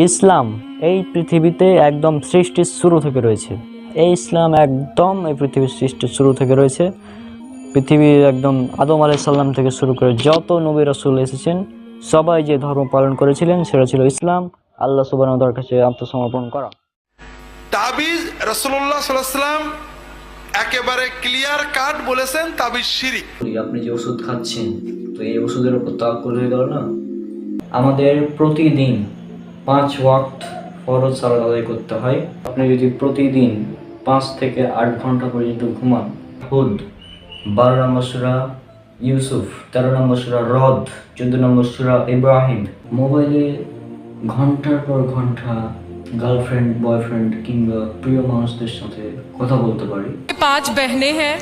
ইসলাম এই পৃথিবীতে একদম সৃষ্টির শুরু থেকে রয়েছে। এই ইসলাম একদম এই পৃথিবীর সৃষ্টির শুরু থেকে রয়েছে। পৃথিবীর একদম আদম আলাইহিস সালাম থেকে শুরু করে যত নবী রাসূল এসেছেন সবাই যে ধর্ম পালন করেছিলেন সেটা ছিল ইসলাম, আল্লাহ সুবহানাহু ওয়া তাআলার কাছে আত্মসমর্পণ করা। তাবিজ রাসূলুল্লাহ সাল্লাল্লাহু আলাইহি ওয়াসাল্লাম একেবারে ক্লিয়ার কাট বলেছেন তাবিজ শিরক। আপনি যে ওষুধ খাচ্ছেন তো এই ওষুধের উপর তাওয়াক্কুল হয়ে গেল না। আমাদের প্রতিদিন 5 ওয়াক্ত ফরজ সালাত আদায় করতে হয়। আপনি যদি প্রতিদিন 5 থেকে 8 ঘন্টা পর্যন্ত ঘুমান, হুদ 12 নম্বর সূরা, ইউসুফ 13 নম্বর সূরা, রদ 14 নম্বর সূরা, ইব্রাহিম, মোবাইলে ঘন্টার পর ঘন্টা গার্লফ্রেন্ড বয়ফ্রেন্ড কিংবা প্রিয় মানুষদের সাথে কথা বলতে পারি। 5 बहनें हैं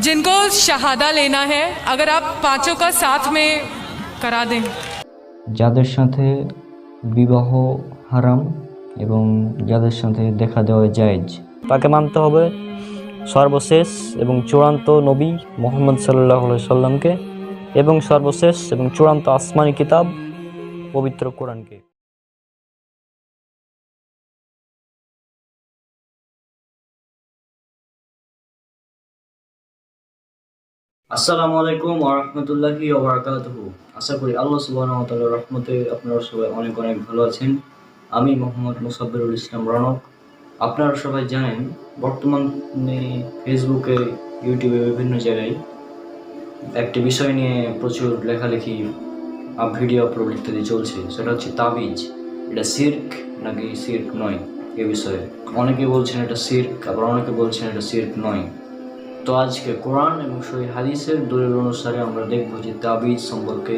जिनको शहादा लेना है, अगर आप पांचों का साथ में करा दें। যাদের সাথে বিবাহ হারাম এবং যাদের সাথে দেখা দেওয়া জায়েজ, তাকে মানতে হবে সর্বশেষ এবং চূড়ান্ত নবী মুহাম্মদ সাল্লাল্লাহু আলাইহি সাল্লামকে এবং সর্বশেষ এবং চূড়ান্ত আসমানি কিতাব পবিত্র কোরআনকে। আসসালামু আলাইকুম ওয়া রাহমাতুল্লাহি ওয়া বারাকাতুহু। আশা করি আল্লাহ সুবহানাহু ওয়া তাআলার রহমতে আপনারা সবাই অনেক অনেক ভালো আছেন। আমি মোহাম্মদ মুসাব্বিরুল ইসলাম রনক। আপনারা সবাই জানেন বর্তমানে ফেসবুকে, ইউটিউবে বিভিন্ন জায়গায় একটি বিষয় নিয়ে প্রচুর লেখালেখি, ভিডিও আপলোড ইত্যাদি চলছে। সেটা হচ্ছে তাবিজ। এটা শিরক নাকি শিরক নয়, এ বিষয়ে অনেকে বলছেন এটা শিরক, আবার অনেকে বলছেন এটা শিরক নয়। তো আজকে কোরআন এবং সহিহ হাদিসের দলিল অনুসারে আমরা দেখব যে তাবিজ সম্পর্কে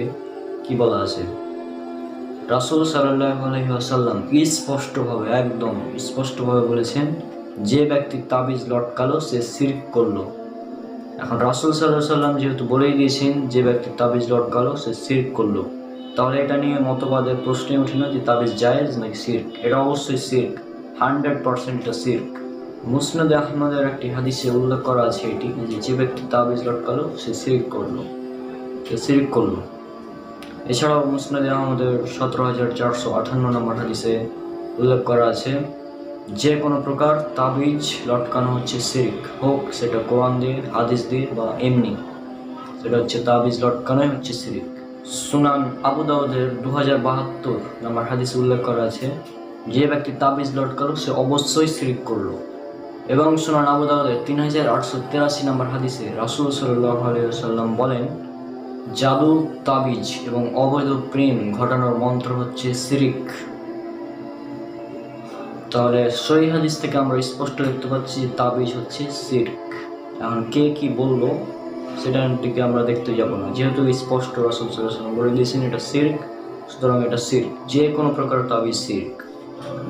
কি বলা আছে। রাসূল সাল্লাল্লাহু আলাইহি ওয়াসাল্লাম স্পষ্টভাবে, একদম স্পষ্টভাবে বলেছেন, যে ব্যক্তি তাবিজ লটকালো সে শিরক করলো। এখন রাসূল সাল্লাল্লাহু আলাইহি ওয়াসাল্লাম যেহেতু বলেই দিয়েছেন যে ব্যক্তি তাবিজ লটকালো সে শিরক করলো, তাহলে এটা নিয়ে মতবাদের প্রশ্নই ওঠে না যে তাবিজ জায়েজ নাকি শিরক। এটা অবশ্যই শিরক, 100% এটা শিরক। মুসনাদে আহমদের একটি হাদিসে উল্লেখ করা আছে এটি, যে ব্যক্তি তাবিজ লটকালো সে শিরক করলো। এছাড়াও মুসনাদে আহমদের 17,458 নম্বর হাদিসে উল্লেখ করা আছে, যে কোনো প্রকার তাবিজ লটকানো হচ্ছে শিরক, হোক সেটা কোরআন দিয়ে, হাদিস দিয়ে বা এমনি, সেটা হচ্ছে তাবিজ লটকানোই হচ্ছে শিরক। সুনান আবু দাউদের 2072 নম্বর হাদিসে উল্লেখ করা আছে, যে ব্যক্তি তাবিজ লটকালো সে অবশ্যই শিরক করলো। এবং সুনান আবু দাউদের 3883 নম্বর হাদিসে রাসূল সাল্লাল্লাহু আলাইহি ওয়াসাল্লাম বলেন, জাদু, তাবিজ এবং অবৈধ প্রেম ঘটানোর মন্ত্র হচ্ছে শিরক। তাহলে সহিহ হাদিস থেকে আমরা স্পষ্ট দেখতে পাচ্ছি তাবিজ হচ্ছে শিরক। এখন কে কি বললো সেটার দিকে আমরা দেখতে যাব না, যেহেতু স্পষ্ট রাসূল সাল্লাল্লাহু আলাইহি ওয়াসাল্লাম বলে দিয়েছেন এটা শিরক, সুতরাং এটা শিরক। যে কোনো প্রকার তাবিজ শিরক,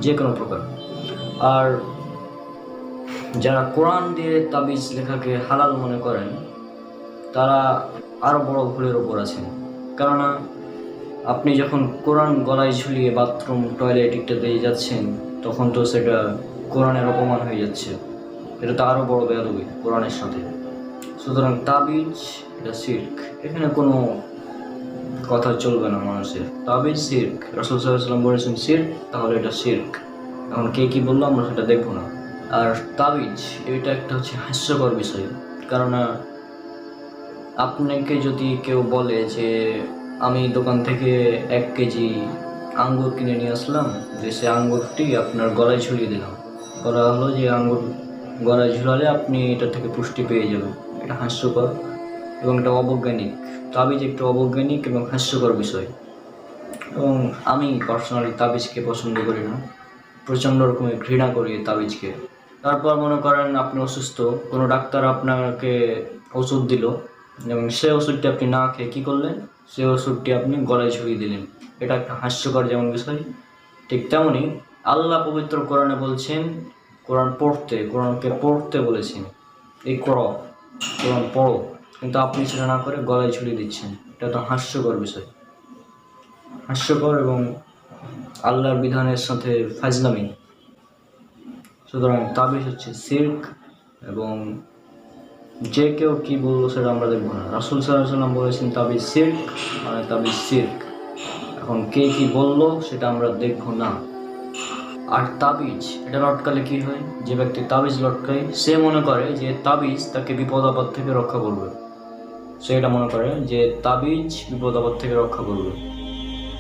যে কোনো প্রকার। আর যারা কোরআন দিয়ে তাবিজ লেখাকে হালাল মনে করেন তারা আরও বড় ভুলের ওপর আছেন। কেননা আপনি যখন কোরআন গলায় ঝুলিয়ে বাথরুম, টয়লেট ইত্যাদি যাচ্ছেন তখন তো সেটা কোরআনের অপমান হয়ে যাচ্ছে। এটা তো আরও বড় বেয়াদবি কোরআনের সাথে। সুতরাং তাবিজ এটা শিরক, এখানে কোনো কথা চলবে না মানুষের। তাবিজ শিরক, রাসূল সাল্লাল্লাহু আলাইহি ওয়াসাল্লাম বলেছেন শিরক, তাহলে এটা শিরক। এখন কে কি বললো আমরা সেটা দেখবো না। আর তাবিজ এটা একটা হচ্ছে হাস্যকর বিষয়, কেননা আপনাকে যদি কেউ বলে যে আমি দোকান থেকে 1 কেজি আঙ্গুর কিনে নিয়ে আসলাম, যে সে আঙ্গুরটি আপনার গলায় ঝুলিয়ে দিলাম, বলা হলো যে আঙ্গুর গলায় ঝুলালে আপনি এটা থেকে পুষ্টি পেয়ে যাবেন, এটা হাস্যকর এবং এটা অবৈজ্ঞানিক। তাবিজ একটু অবৈজ্ঞানিক এবং হাস্যকর বিষয়। এবং আমি পার্সোনালি তাবিজকে পছন্দ করি না, প্রচণ্ড রকমের ঘৃণা করি তাবিজকে। তারপর মনে করেন আপনি অসুস্থ, কোনো ডাক্তার আপনাকে ওষুধ দিল এবং সে ওষুধটি আপনি না খেয়ে কী করলেন, সে ওষুধটি আপনি গলায় ঝুলিয়ে দিলেন। এটা একটা হাস্যকর যেমন বিষয়, ঠিক তেমনই আল্লাহ পবিত্র কোরআনে বলছেন কোরআনকে পড়তে বলেছেন, এই কোরআন পড়ো, কিন্তু আপনি সেটা না করে গলায় ঝুলিয়ে দিচ্ছেন। এটা তো হাস্যকর বিষয়, হাস্যকর এবং আল্লাহর বিধানের সাথে ফাজলামি। সুতরাং তাবিজ হচ্ছে শিরক, এবং যে কেউ কি বললো সেটা আমরা দেখবো না। রাসূল সাল্লাল্লাহু আলাইহি ওয়াসাল্লাম বলেছেন তাবিজ শিরক, মানে তাবিজ শিরক। এখন এখন কে কি বললো সেটা আমরা দেখবো না। আর তাবিজ এটা লটকালে কি হয়, যে ব্যক্তি তাবিজ লটকায় সে মনে করে যে তাবিজ তাকে বিপদ আপদ থেকে রক্ষা করবে। সে এটা মনে করে যে তাবিজ বিপদ আপদ থেকে রক্ষা করবে।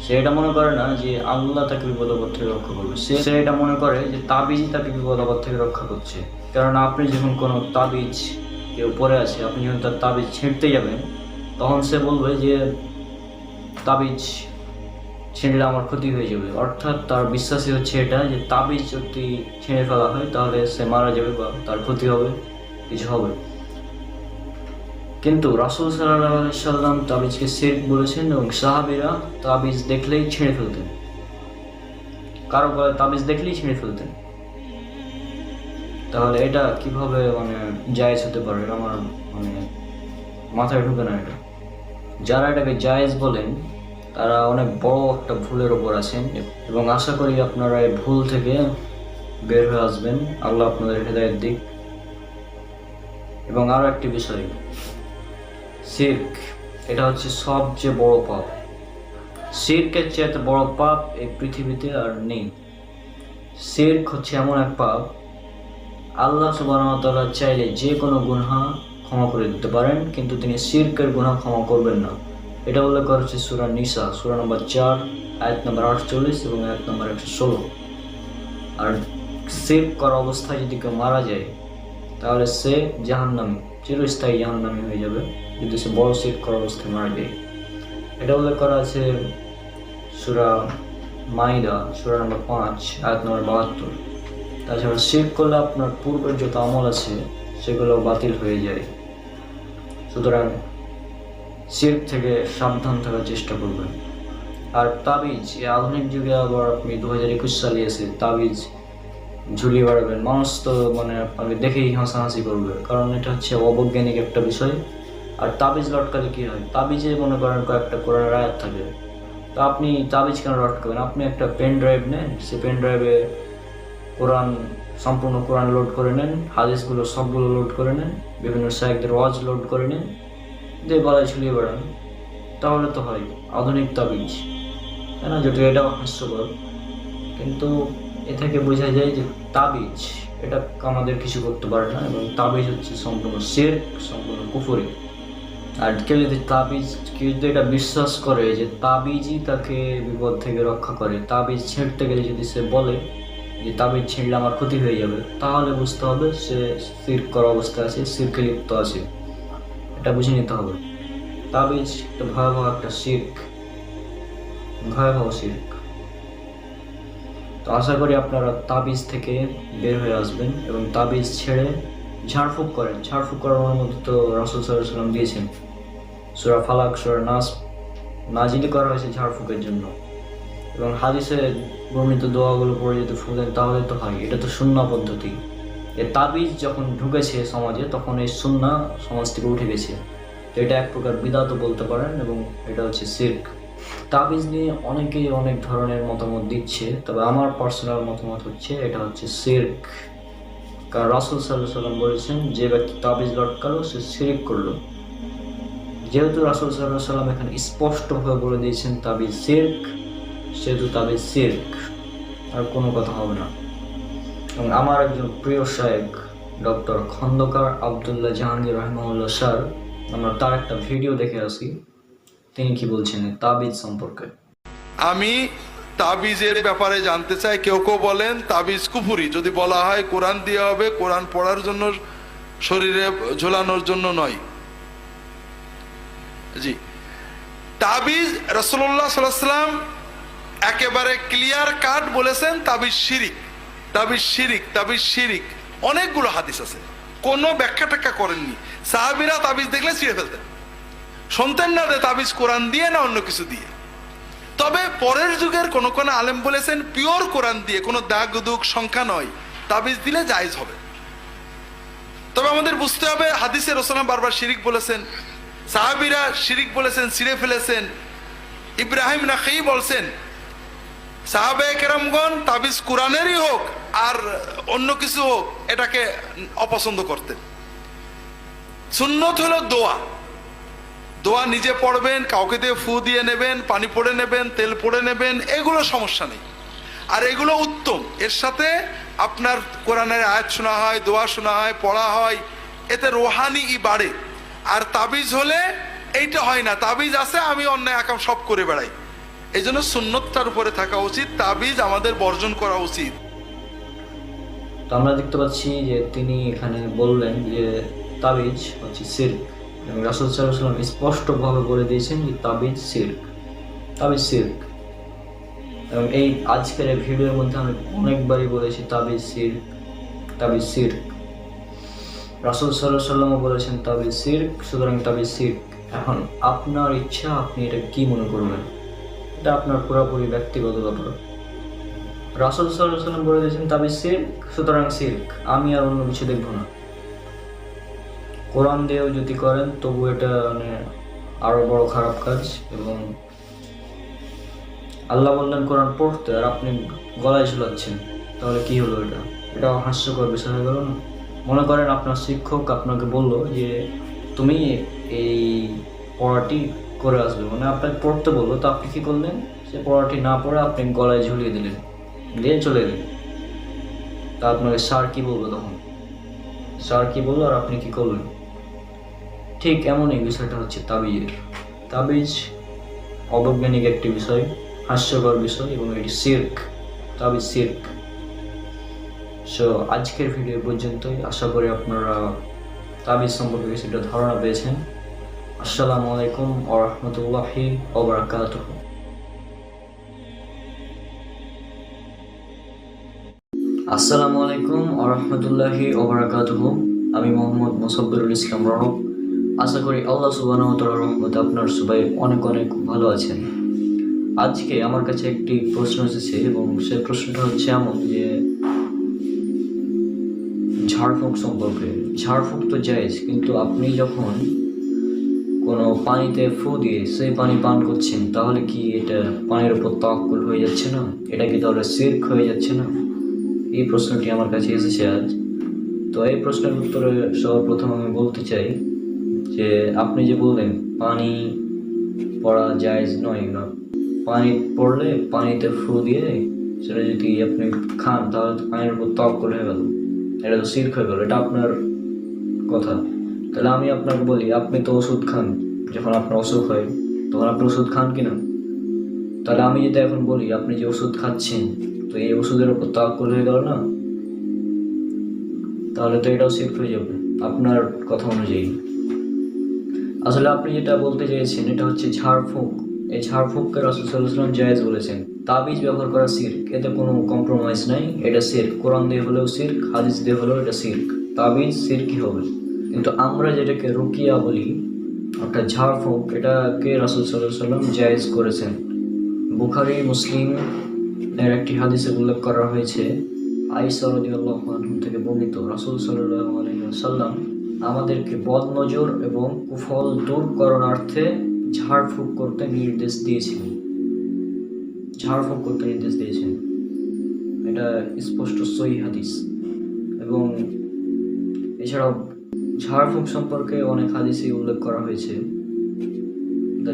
সে এটা মনে করে না যে আল্লাহ তাকে বিপদ আপদ থেকে রক্ষা করবে। সে এটা মনে করে যে তাবিজই তাকে বিপদ আপদ থেকে রক্ষা করছে। কারণ আপনি যখন কোনো তাবিজ কেউ পরে আছে, আপনি যখন তার তাবিজ ছিঁড়তে যাবেন, তখন সে বলবে যে তাবিজ ছিঁড়লে আমার ক্ষতি হয়ে যাবে। অর্থাৎ তার বিশ্বাসই হচ্ছে এটা যে তাবিজ যদি ছিঁড়ে ফেলা হয় তাহলে সে মারা যাবে বা তার ক্ষতি হবে, কিছু হবে। কিন্তু রাসূল সাল্লাল্লাহু আলাইহি সাল্লাম তাবিজকে শিরক বলেছেন এবং সাহাবীরা তাবিজ দেখলেই ছিঁড়ে ফেলতেন। কারো গলায় তাবিজ দেখলেই ছিঁড়ে ফেলতেন। তাহলে এটা কিভাবে জায়েজ হতে পারে? আমার মাথায় ঢুকে না এটা। যারা এটাকে জায়েজ বলেন তারা অনেক বড় একটা ভুলের ওপর আছেন এবং আশা করি আপনারা এই ভুল থেকে বের হয়ে আসবেন। আল্লাহ আপনাদের হেদায়েত দিক। এবং আরো একটি বিষয়, শিরক এটা হচ্ছে সবচেয়ে বড় পাপ। শিরকের চেয়ে বড় পাপ এই পৃথিবীতে আর নেই। শিরক হচ্ছে এমন এক পাপ, আল্লাহ সুবহানাহু ওয়া তাআলা চাইলে যে কোনো গুনাহ ক্ষমা করে দিতে পারেন, কিন্তু তিনি শিরকের গুনাহ ক্ষমা করবেন না। এটা উল্লেখ করা হচ্ছে সূরা নিসা, সূরা নম্বর 4, আয়াত নম্বর 48 এবং আয়াত নম্বর 116। আর শিরক করা অবস্থায় যদি কেউ মারা যায় তাহলে সে জাহান্নামী, চিরস্থায়ী জাহান্নামী হয়ে যাবে যদি সে বড় শিরক করা অবস্থায় মারা যায়। এটা উল্লেখ করা আছে সূরা মাইদা, সূরা নম্বর 5, আয়াত নম্বর 72। তাছাড়া শিরক করলে আপনার পূর্বের যত আমল আছে সেগুলো বাতিল হয়ে যায়। সুতরাং শিরক থেকে সাবধান থাকার চেষ্টা করবেন। আর তাবিজ, এই আধুনিক যুগে আবার আপনি 2021 সালে এসে তাবিজ ঝুলিয়ে বেড়াবেন, মানুষ তো আপনাকে দেখেই হাসাহাসি করবে, কারণ এটা হচ্ছে অবৈজ্ঞানিক একটা বিষয়। আর তাবিজ লটকালে কি হয়, তাবিজে মনে করেন কয়েকটা কোরআনের আয়াত থাকে, তো আপনি তাবিজ কেন লটকাবেন? আপনি একটা পেন ড্রাইভ নেন, সে পেন ড্রাইভে সম্পূর্ণ কোরআন লোড করে নেন, হাদিসগুলো সবগুলো লোড করে নেন, বিভিন্ন শায়েখদের ওয়াজ লোড করে নেন, দিয়ে গলায় ঝুলিয়ে বেড়ান, তাহলে তো হয় আধুনিক তাবিজ, তাই না? যেটা এটাও হাস্যকর, কিন্তু এ থেকে বোঝা যায় যে তাবিজ এটা আমাদের কিছু করতে পারে না এবং তাবিজ হচ্ছে সম্পূর্ণ শিরক, সম্পূর্ণ কুফরি। আর কেউ যদি এটা বিশ্বাস করে যে তাবিজই তাকে বিপদ থেকে রক্ষা করে, তাবিজ ছিঁড়তে গেলে যদি সে বলে যে তাবিজ ছিঁড়লে আমার ক্ষতি হয়ে যাবে, তাহলে বুঝতে হবে সে শিরক করা অবস্থায় আছে, শিরকে লিপ্ত আছে। এটা বুঝে নিতে হবে। তাবিজ একটা ভয়াবহ একটা শিরক, ভয়াবহ শিরক। তো আশা করি আপনারা তাবিজ থেকে বের হয়ে আসবেন এবং তাবিজ ছেড়ে ঝাড়ফুঁক করেন। ঝাড়ফুঁক করার অনুমতি তো রাসূল সাল্লাল্লাহু আলাইহি ওয়াসাল্লাম দিয়েছেন। সূরা ফালাক, সূরা নাস নাজিল করা হয়েছে ঝাড়ফুঁকের জন্য, এবং হাদিসে বর্ণিত দোয়াগুলো পড়ে যদি ফুঁকেন তাহলে তো হয়। এটা তো সুন্নাহ পদ্ধতি। এই তাবিজ যখন ঢুকেছে সমাজে তখন এই সুন্নাহ সমাজ থেকে উঠে গেছে। তো এটা এক প্রকার বিদআতও বলতে পারেন এবং এটা হচ্ছে শিরক। তাবিজ নিয়ে অনেকেই অনেক ধরনের মতামত দিচ্ছে, তবে আমার পার্সোনাল মতামত হচ্ছে এটা হচ্ছে শিরক। কারণ রাসূল সাল্লাল্লাহু আলাইহি ওয়াসাল্লাম বলেছেন যে ব্যক্তি তাবিজ লটকালো সে শিরক করলো। যেহেতু রাসূল সাল্লাল্লাহু আলাইহি ওয়াসাল্লাম এখানে স্পষ্টভাবে বলে দিয়েছেন তাবিজ শিরক, সেহেতু তাবিজ শিরক, আর কোনো কথা হবে না। এবং আমার একজন প্রিয় শায়েখ ডক্টর খন্দকার আব্দুল্লাহ জাহাঙ্গীর রাহিমাহুল্লাহ স্যার, আমরা তার একটা ভিডিও দেখে আসি তিনি কি বলছেন তাবিজ সম্পর্কে। আমি তাবিজের ব্যাপারে জানতে চাই। কেউ কেউ বলেন তাবিজ কুফরি, যদি বলা হয় কোরআন দিয়ে হবে, কোরআন পড়ার জন্য, শরীরে ঝোলানোর জন্য নয়। জি, তাবিজ রাসূলুল্লাহ সাল্লাল্লাহু আলাইহি ওয়াসাল্লাম একেবারে ক্লিয়ার কাট বলেছেন তাবিজ শিরিক, তাবিজ শিরিক, তাবিজ শিরিক। অনেকগুলো হাদিস আছে, কোনো ব্যাখ্যা ট্যাখ্যা করেননি। সাহাবীরা তাবিজ দেখলে ছিঁড়ে ফেলতেন, শুনতেন না যে তাবিজ কোরআন দিয়ে না অন্য কিছু দিয়ে। তবে পরের যুগের কোন কোন আলেম বলেছেন পিওর কোরআন দিয়ে, কোনো দাগ দুগ সংখ্যা নয়, তাবিজ দিলে জায়েজ হবে। তবে আমাদের বুঝতে হবে হাদিসে রাসূলুল্লাহ বারবার শিরিক বলেছেন, সাহাবীরা শিরিক বলেছেন, ছিঁড়ে ফেলেছেন। ইব্রাহিম নাখঈ বলছেন সাহাবায়ে কেরামগণ তাবিজ কোরআনেরই হোক আর অন্য কিছু হোক এটাকে অপছন্দ করতেন। সুন্নত হলো দোয়া, দোয়া নিজে পড়বেন, কাউকে দিয়ে ফু দিয়ে নেবেন, পানি পড়ে নেবেন, তেল পড়ে নেবেন, এগুলো সমস্যা নেই। আর এগুলো উত্তম। এর সাথে আপনার কোরআনের আয়াত শোনা হয়, দোয়া শোনা হয়, পড়া হয়, এতে রোহানি বাড়ে। আর তাবিজ হলে এইটা হয় না, তাবিজ আছে আমি অন্যায় আকাম সব করে বেড়াই। এই জন্য সুন্নতটার উপরে থাকা উচিত, তাবিজ আমাদের বর্জন করা উচিত। তো আমরা দেখতে পাচ্ছি যে তিনি এখানে বললেন যে তাবিজ হচ্ছে শিরক, এবং রাসূল সাল্লাল্লাহু আলাইহি ওয়াসাল্লাম স্পষ্টভাবে বলে দিয়েছেন যে তাবিজ শিরক, তাবিজ শিরক। এবং এই আজকের এই ভিডিওর মধ্যে আমি অনেকবারই বলেছি তাবিজ শিরক, তাবিজ শিরক। রাসূল সাল্লাল্লাহু আলাইহি ওয়াসাল্লামও বলেছেন তাবিজ শিরক, সুতরাং তাবিজ শিরক। এখন আপনার ইচ্ছা, আপনি এটা কি মনে করবেন, এটা আপনার পুরোপুরি ব্যক্তিগত ব্যাপার। রাসূল সাল্লাল্লাহু আলাইহি ওয়াসাল্লাম বলে দিয়েছেন তাবিজ শিরক, সুতরাং শিরক। আমি আর অন্য কিছু দেখবো না। কোরআন দিয়েও যদি করেন তবু এটা মানে আরো বড় খারাপ কাজ। এবং আল্লাহ বললেন কোরআন পড়তে, আর আপনি গলায় ঝুলাচ্ছেন, তাহলে কি হলো? এটা হাস্যকর বিষয় হয়ে গেল না? মনে করেন আপনার শিক্ষক আপনাকে বললো যে তুমি এই পড়াটি করে আসবে, মানে আপনাকে পড়তে বললো, তো আপনি কি করলেন? সে পড়াটি না পড়ে আপনি গলায় ঝুলিয়ে দিলেন, দিয়ে চলে গেলেন। তা আপনাকে স্যার কি বলবো তখন? স্যার কি বললো আর আপনি কি করলেন? ঠিক এমনই বিষয়টা হচ্ছে তাবিজের। তাবিজ অবৈজ্ঞানিক একটি বিষয়, হাস্যকর বিষয়, এবং এটি শিরক, তাবিজ শিরক। সো আজকের ভিডিও পর্যন্তই। আশা করি আপনারা তাবিজ সম্পর্কে কিছুটা ধারণা পেয়েছেন। আসসালামু আলাইকুম ওয়া রাহমাতুল্লাহি ওয়া বারাকাতুহু। আসসালামু আলাইকুম ওয়া রাহমাতুল্লাহি ওয়া বারাকাতুহু। আমি মোহাম্মদ মুসাব্বিরুল ইসলাম রনক। আশা করি আল্লাহ সুবহানাহু ওয়া তাআলার রহমতে আপনারা সবাই অনেক অনেক ভালো আছেন। আজকে আমার কাছে একটি প্রশ্ন এসেছে, এবং সেই প্রশ্নটা হচ্ছে এমন যে ঝাড়ফুঁক সম্পর্কে। ঝাড়ফুঁক তো জায়েজ, কিন্তু আপনি যখন কোনো পানিতে ফু দিয়ে সেই পানি পান করছেন, তাহলে কি এটা পানির উপর তাওয়াক্কুল হয়ে যাচ্ছে না? এটা কি তাহলে শিরক হয়ে যাচ্ছে না? এই প্রশ্নটি আমার কাছে এসেছে আজ। তো এই প্রশ্নের উত্তরে সর্বপ্রথম আমি বলতে চাই যে আপনি যে বললেন পানি পড়া জায়েজ নয়, না, পানি পড়লে পানিতে ফু দিয়ে সেটা যদি আপনি খান তাহলে তো পানির উপর তাওয়াক্কুল হয়ে গেল, এটা তো শিরক হয়ে গেল। এটা আপনার কথা। তাহলে আমি আপনাকে বলি, আপনি তো ওষুধ খান, যখন আপনার অসুখ হয় তখন আপনি ওষুধ খান কিনা? তাহলে আমি যদি এখন বলি আপনি যে ওষুধ খাচ্ছেন, তো এই ওষুধের উপর তাওয়াক্কুল হয়ে গেল না? তাহলে তো এটাও শিরক হয়ে যাবে আপনার কথা অনুযায়ী। আসলে আপনি যেটা বলতে চেয়েছেন এটা হচ্ছে ঝাড়ফুঁক। এই ঝাড়ফুঁককে রাসূল সাল্লাল্লাহু আলাইহি ওয়াসাল্লাম জায়েজ বলেছেন। তাবিজ ব্যবহার করা শিরক, এতে কোনো কম্প্রোমাইজ নাই, এটা শিরক। কোরআন দিয়ে হলেও শিরক, হাদিস দিয়ে হলেও এটা শিরক। তাবিজ শিরকই হবে। কিন্তু আমরা যেটাকে রুকিয়া বলি, অর্থাৎ ঝাড়ফুঁক, এটাকে রাসূল সাল্লাল্লাহু আলাইহি ওয়াসাল্লাম জায়েজ করেছেন। বুখারী মুসলিম এর একটি হাদিসে উল্লেখ করা হয়েছে, আয়েশা রাদিয়াল্লাহু আনহা থেকে বর্ণিত, রাসূল সাল্লাল্লাহু আলাইহি ওয়াসাল্লাম আমাদেরকে বদনজর এবং কুফল দূর করণার্থে ঝাড়ফুঁক করতে নির্দেশ দিয়েছেন। ঝাড়ফুঁক করতে নির্দেশ দিয়েছেন, এটা স্পষ্ট সহিহ হাদিস। এবং এছাড়াও ঝাড়ফুঁক সম্পর্কে অনেক হাদিসে উল্লেখ করা হয়েছে।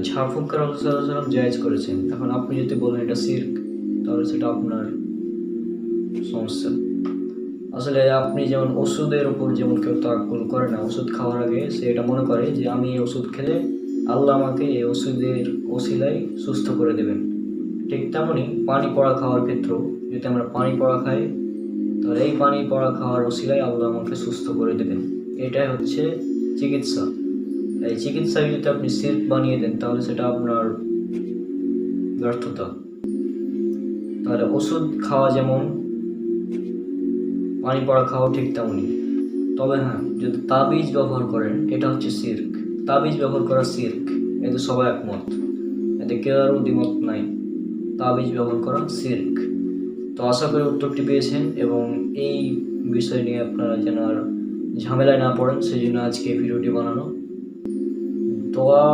ঝাড়ফুঁককে রাসূল সাল্লাল্লাহু আলাইহি ওয়াসাল্লাম জায়েজ করেছেন। এখন আপনি যদি বলেন এটা শিরক, তাহলে সেটা আপনার সমস্যা। আসলে আপনি যেমন ওষুধের উপর যেমন কেউ তাওয়াক্কুল করে না, ওষুধ খাওয়ার আগে সে এটা মনে করে যে আমি এই ওষুধ খেলে আল্লাহ আমাকে এই ওষুধের ওসিলায় সুস্থ করে দেবেন। ঠিক তেমনই পানি পড়া খাওয়ার ক্ষেত্রেও যদি আমরা পানি পড়া খাই, তাহলে এই পানি পড়া খাওয়ার ওসিলায় আল্লাহ আমাকে সুস্থ করে দেবেন। এটাই হচ্ছে চিকিৎসা। এই চিকিৎসাকে যদি আপনি শিরক বানিয়ে দেন, তাহলে সেটা আপনার ব্যর্থতা। তাহলে ওষুধ খাওয়া যেমন, পানি পড়া খাওয়া ঠিক তেমনই। তবে হ্যাঁ, যদি তাবিজ ব্যবহার করেন, এটা হচ্ছে শিরক। তাবিজ ব্যবহার করা শিরক, এতে সবাই একমত, এতে কেউ আর দ্বিমত নাই। তাবিজ ব্যবহার করা শিরক। তো আশা করি উত্তরটি পেয়েছেন, এবং এই বিষয় নিয়ে আপনারা যেন আর ঝামেলায় না পড়েন, সেই জন্য আজকে এই ভিডিওটি বানানো। দোয়া,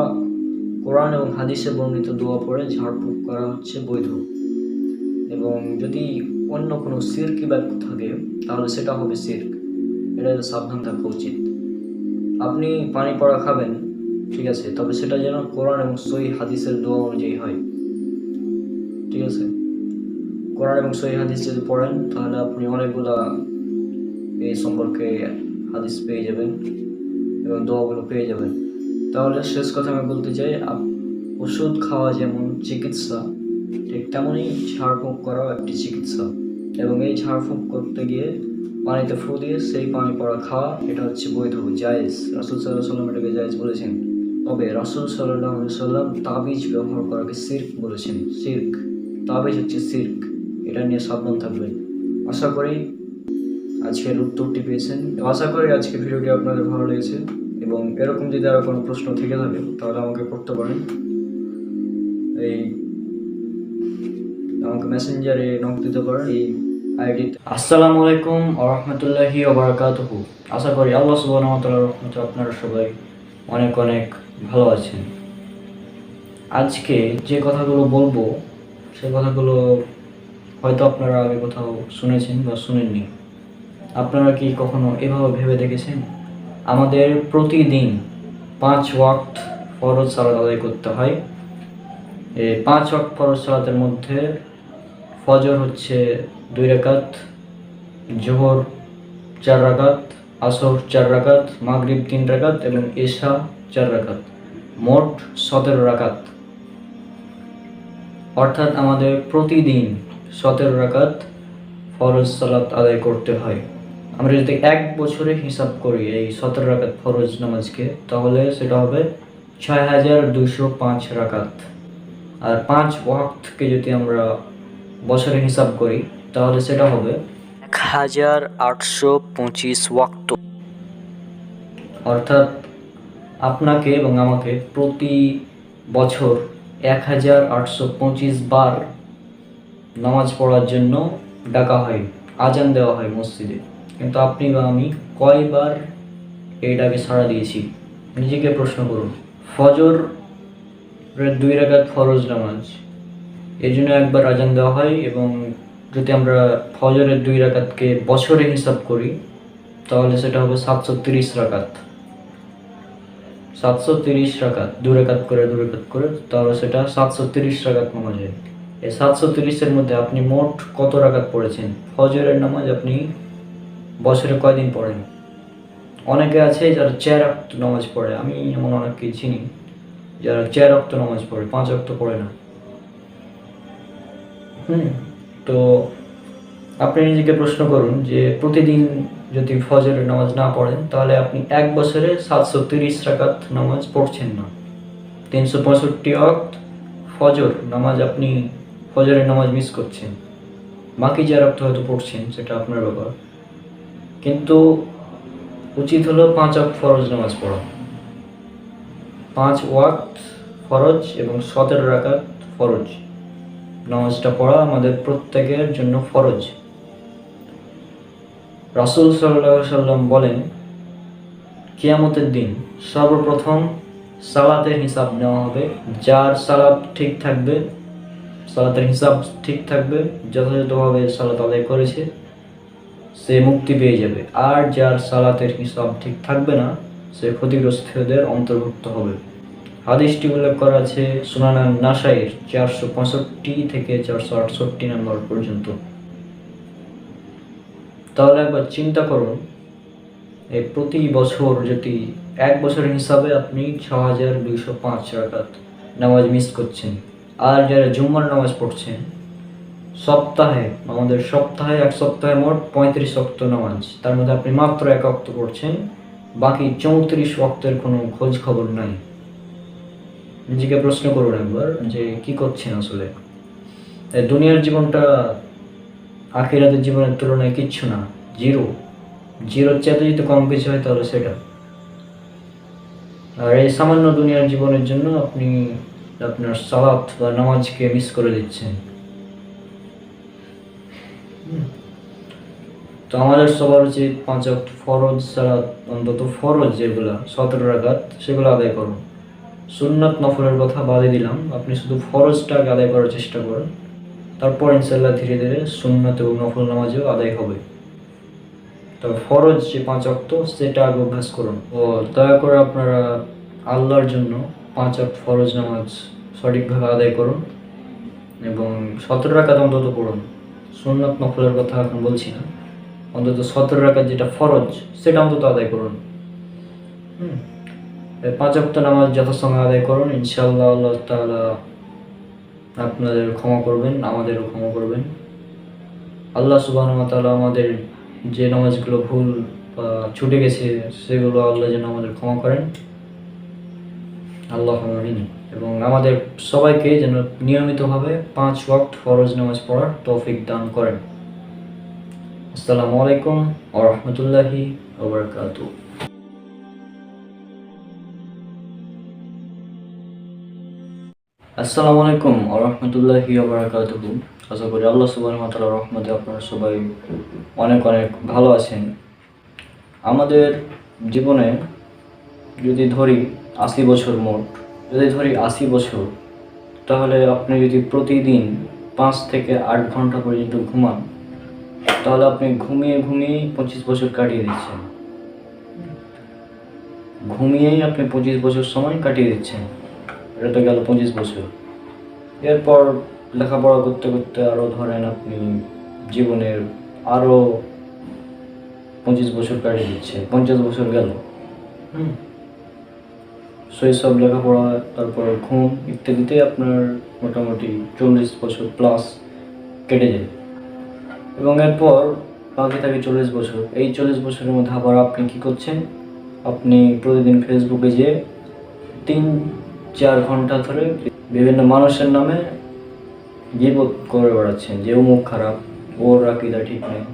কোরআন এবং হাদিসে বর্ণিত দোয়া পড়ে ঝাড়ফুঁক করা হচ্ছে বৈধ। এবং যদি অন্য কোনো শিরকি ব্যাপার থাকে, তাহলে সেটা হবে শিরক। এটা সাবধান থাকা উচিত। আপনি পানি পড়া খাবেন, ঠিক আছে, তবে সেটা যেন কোরআন এবং সহিহ হাদিসের দোয়া অনুযায়ী হয়। ঠিক আছে, কোরআন এবং সহিহ হাদিস যদি পড়েন তাহলে আপনি অনেকগুলা এই সম্পর্কে হাদিস পেয়ে যাবেন এবং দোয়াগুলো পেয়ে যাবেন। তাহলে শেষ কথা আমি বলতে চাই, ওষুধ খাওয়া যেমন চিকিৎসা, ঠিক তেমনই ঝাড়ফুঁক করাও একটি চিকিৎসা। এবং এই ঝাড়ফুঁক করতে গিয়ে পানিতে ফু দিয়ে সেই পানি পড়া খাওয়া, এটা হচ্ছে বৈধ, জায়েজ। রাসূল সাল্লাল্লাহু আলাইহি ওয়াসাল্লাম এটাকে জায়েজ বলেছেন। তবে রাসূল সাল্লাল্লাহু আলাইহি ওয়াসাল্লাম তাবিজ ব্যবহার করাকে শিরক বলেছেন। শিরক, তাবিজ হচ্ছে শিরক। এটা নিয়ে সাবধান থাকবেন। আশা করি আজকের উত্তরটি পেয়েছেন। আশা করি আজকের ভিডিওটি আপনাদের ভালো লেগেছে, এবং এরকম যদি আরও কোনো প্রশ্ন থেকে থাকে তাহলে আমাকে করতে পারেন। আমাকে মেসেঞ্জারে নক দিতে পারেন এই আইডিতে। আসসালামু আলাইকুম ওয়া রাহমাতুল্লাহি ওয়া বারাকাতুহু। আশা করি আল্লাহ সুবহানাহু ওয়া তাআলার রহমতে আপনারা সবাই অনেক অনেক ভালো আছেন। আজকে যে কথাগুলো বলবো সে কথাগুলো হয়তো আপনারা আগে কোথাও শুনেছেন বা শুনেননি। আপনারা কি কখনো এভাবে ভেবে দেখেছেন? আমাদের প্রতিদিন 5 ওয়াক্ত ফরজ সালাত আদায় করতে হয়। এই 5 ওয়াক্ত ফরজ সালাতের মধ্যে ফজর হচ্ছে 2 রাকাত, জোহর 4 রাকাত, আসর 4 রাকাত, মাগরিব 3 রাকাত এবং এশা 4 রাকাত, মোট 17 রাকাত। অর্থাৎ আমাদের প্রতিদিন 17 রাকাত ফরজ সালাত আদায় করতে হয়। আমরা যদি 1 বছরে হিসাব করি এই 17 রাকাত ফরজ নামাজকে, তাহলে সেটা হবে 6205 রাকাত। আর 5 ওয়াক্তকে যদি আমরা বছরে হিসাব করি তাহলে সেটা হবে 1825 ওয়াক্ত। অর্থাৎ আপনাকে এবং আমাকে প্রতি বছর 1825 বার নামাজ পড়ার জন্য ডাকা হয়, আজান দেওয়া হয় মসজিদে। কিন্তু আপনি বা আমি কয়বার এই ডাকে সাড়া দিয়েছি? নিজেকে প্রশ্ন করুন। ফজর 2 রাকাত ফরজ নামাজ, এই জন্য একবার আজান দেওয়া হয়। এবং যদি আমরা ফজরের 2 রাকাতকে বছরে হিসাব করি তাহলে সেটা হবে 730 রাকাত। 730 রাকাত, 2 রাকাত করে তাহলে সেটা 730 রাকাত নামাজ হয়। এই 730-এর মধ্যে আপনি মোট কত রাকাত পড়েছেন? ফজরের নামাজ আপনি বছরে কয়দিন পড়েন? অনেকে আছে যারা 4 ওয়াক্ত নামাজ পড়ে। আমি এমন অনেককে চিনি যারা 4 ওয়াক্ত নামাজ পড়ে, 5 ওয়াক্ত পড়ে না। তো আপনি নিজেকে প্রশ্ন করুন যে প্রতিদিন যদি ফজরের নামাজ না পড়েন তাহলে আপনি 1 বছরে 730 রাকাত নামাজ পড়ছেন না। 365 ওয়াক্ত ফজর নামাজ আপনি ফজরের নামাজ মিস করছেন। বাকি যারা হয়তো পড়ছেন সেটা আপনার ব্যাপার, কিন্তু উচিত হলো 5 ওয়াক্ত ফরজ নামাজ পড়া। 5 ওয়াক্ত ফরজ এবং 17 রাকাত ফরজ নামাজটা পড়া আমাদের প্রত্যেকের জন্য ফরজ। রাসূল সাল্লাল্লাহু আলাইহি ওয়াসাল্লাম বলেন, কিয়ামতের দিন সর্বপ্রথম সালাতের হিসাব নেওয়া হবে। যার সালাত ঠিক থাকবে, সালাতের হিসাব ঠিক থাকবে, যথাযথভাবে সালাত আদায় করেছে, সে মুক্তি পেয়ে যাবে। আর যার সালাতের হিসাব ঠিক থাকবে না সে ক্ষতিগ্রস্তদের অন্তর্ভুক্ত হবে। হাদিসটি উল্লেখ করা আছে সুনান নাসাইর 465 থেকে 468 নম্বর পর্যন্ত। তাহলে একবার চিন্তা করুন, এই প্রতি বছর যদি 1 বছরের হিসাবে আপনি 6205 রাকাত নামাজ মিস করছেন। আর যারা জুম্মার নামাজ পড়ছেন সপ্তাহে, আমাদের সপ্তাহে 1 সপ্তাহে মোট 35 ওয়াক্ত নামাজ, তার মধ্যে আপনি মাত্র 1 ওয়াক্ত পড়ছেন, বাকি 34 ওয়াক্তের কোনো খোঁজ খবর নাই। নিজেকে প্রশ্ন করুন একবার যে কি করছেন আসলে। দুনিয়ার জীবনটা আখিরাতের জীবনের তুলনায় কিচ্ছু না, জিরোর চাইতে যদি কম কিছু হয় তাহলে সেটা। আর এই সামান্য দুনিয়ার জীবনের জন্য আপনি আপনার সালাত বা নামাজকে মিস করে দিচ্ছেন। তো আমাদের সবার উচিত 5 ওয়াক্ত ফরজ সালাত, অন্তত ফরজ যেগুলো 17 রাকাত সেগুলো আদায় করুন। সুন্নাত নফলের কথা বাদে দিলাম, আপনি শুধু ফরজটাকে আদায় করার চেষ্টা করুন, তারপর ইনশাআল্লাহ ধীরে ধীরে সুন্নাত এবং নফল নামাজও আদায় হবে। তবে ফরজ যে 5 ওয়াক্ত সেটা আগে অভ্যাস করুন। ও দয়া করে আপনারা আল্লাহর জন্য 5 ওয়াক্ত ফরজ নামাজ সঠিকভাবে আদায় করুন এবং 17 রাকাত অন্তত পড়ুন। সুন্নাত নফলের কথা এখন বলছি না, অন্তত 17 রাকাত যেটা ফরজ সেটা অন্তত আদায় করুন। 5 ওয়াক্ত নামাজ যথাসময়ে আদায় করুন, ইনশাআল্লাহ আল্লাহ তাআলা আপনাদের ক্ষমা করবেন, আমাদেরও ক্ষমা করবেন। আল্লাহ সুবহানাহু ওয়া তাআলা আমাদের যে নামাজগুলো ভুল বা ছুটে গেছে সেগুলো আল্লাহ যেন আমাদের ক্ষমা করেন, আল্লাহুম্মা আমিন। এবং আমাদের সবাইকে যেন নিয়মিতভাবে 5 ওয়াক্ত ফরজ নামাজ পড়ার তৌফিক দান করেন। আসসালামু আলাইকুম ওয়া রাহমাতুল্লাহি ওয়া বারাকাতুহু। আসসালামু আলাইকুম ওয়া রাহমাতুল্লাহি ওয়া বারাকাতুহু। আশা করি আল্লাহ সুবহানাহু ওয়া তাআলার রহমতে আপনারা সবাই অনেক অনেক ভালো আছেন। আমাদের জীবনে যদি ধরি 80 বছর, মোট যদি ধরি 80 বছর, তাহলে আপনি যদি প্রতিদিন 5 থেকে 8 ঘন্টা পর্যন্ত ঘুমান, তাহলে আপনি ঘুমিয়ে ঘুমিয়েই 25 বছর কাটিয়ে দিচ্ছেন। ঘুমিয়েই আপনি 25 বছর সময় কাটিয়ে দিচ্ছেন। এটা তো গেল 25 বছর। এরপর লেখাপড়া করতে করতে আরও ধরেন আপনি জীবনের আরও 25 বছর কাটিয়ে দিচ্ছে, 50 বছর গেল। শৈশব, লেখাপড়া, তারপর ঘুম ইত্যাদিতে আপনার মোটামুটি 40 বছর প্লাস কেটে যায় এবং এরপর বাকি থাকে 40 বছর। এই 40 বছরের মধ্যে আবার আপনি কি করছেন? আপনি প্রতিদিন ফেসবুকে যেয়ে 3-4 ঘন্টা ধরে বিভিন্ন মানুষের নামে গীবত করে বেড়াচ্ছেন, যে অমুক খারাপ, ওর আকীদা ঠিক নেই,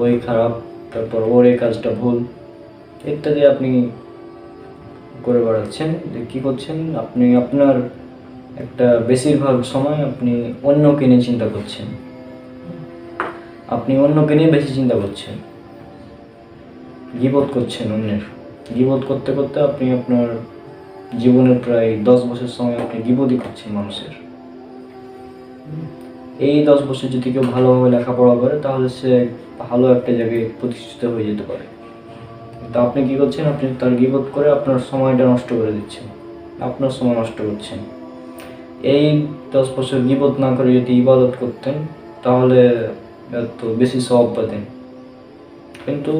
ওই খারাপ, তারপর ওর এই কাজটা ভুল ইত্যাদি আপনি করে বেড়াচ্ছেন। যে কী করছেন? আপনি আপনার একটা বেশিরভাগ সময় আপনি অন্যকে নিয়ে চিন্তা করছেন, আপনি অন্যকে নিয়ে বেশি চিন্তা করছেন, গীবত করছেন অন্যের। গীবত করতে করতে আপনি আপনার জীবনের প্রায় 10 বছর সময় আপনি গীবতই করছেন মানুষের। এই 10 বছর যদি কেউ ভালোভাবে লেখাপড়া করে তাহলে সে ভালো একটা জায়গায় প্রতিষ্ঠিত হয়ে যেতে পারে। কিন্তু আপনি কী করছেন? আপনি তার গীবত করে আপনার সময়টা নষ্ট করে দিচ্ছেন, আপনার সময় নষ্ট করছেন। এই 10 বছর গীবত না করে যদি ইবাদত করতেন তাহলে এত বেশি সওয়াব পেতেন, কিন্তু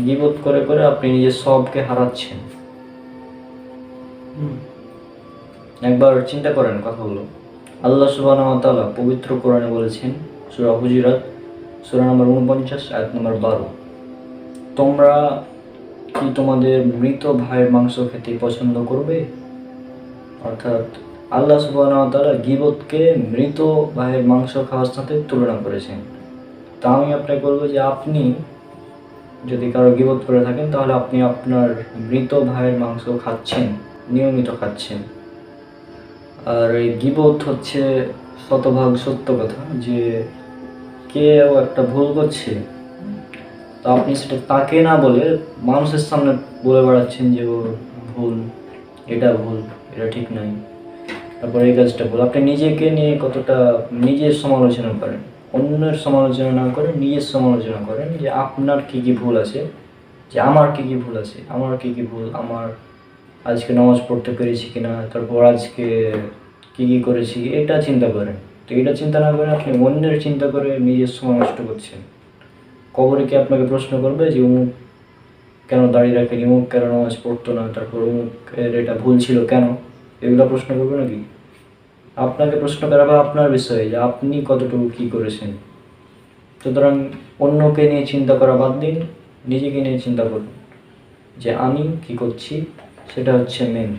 গীবত করে করে আপনি নিজের সওয়াবকে হারাচ্ছেন। একবার চিন্তা করেন কথাগুলো। আল্লাহ সুবহানাহু ওয়া তাআলা পবিত্র কোরআনে বলেছেন, সূরা হুজুরাত সূরা নম্বর 49 আয়াত নম্বর 12, তোমরা কি তোমাদের মৃত ভাইয়ের মাংস খেতে পছন্দ করবে? অর্থাৎ আল্লাহ সুবহানাহু ওয়া তাআলা গীবতকে মৃত ভাইয়ের মাংস খাওয়ার সাথে তুলনা করেছেন। তা আমি আপনাকে বলবো যে আপনি যদি কারো গীবত করে থাকেন তাহলে আপনি আপনার মৃত ভাইয়ের মাংস খাচ্ছেন, নিয়মিত খাচ্ছেন। আর এই গীবত হচ্ছে শতভাগ সত্য কথা, যে কেউ একটা ভুল করছে তো আপনি সেটা তাকে না বলে মানুষের সামনে বলে বেড়াচ্ছেন যে ওর ভুল, এটা ভুল, এটা ঠিক নাই, তারপর এই কাজটা ভুল। আপনি নিজেকে নিয়ে কতটা নিজের সমালোচনা করেন, অন্যের সমালোচনা না করে নিজের সমালোচনা করেন যে আপনার কী কী ভুল আছে, যে আমার কী কী ভুল আছে, আমার কী কী ভুল, আমার আজকে নামাজ পড়তে পেরেছি কিনা, তারপর আজকে কী কী করেছি, এটা চিন্তা করেন। তো এটা চিন্তা না করে আপনি অন্যের চিন্তা করে নিজের সময় নষ্ট করছেন। কবরে কি আপনাকে প্রশ্ন করবে যে অমুক কেন দাঁড়িয়ে রাখেনি, অমুক কেন নামাজ পড়তো না, তারপর অমুকের এটা ভুল ছিল কেন, এগুলো প্রশ্ন করবে নাকি? আপনাকে প্রশ্ন করা বা আপনার বিষয়ে যে আপনি কতটুকু কী করেছেন। সুতরাং অন্যকে নিয়ে চিন্তা করা বাদ দিন, নিজেকে নিয়ে চিন্তা করুন যে আমি কি করছি, সেটা হচ্ছে মেন।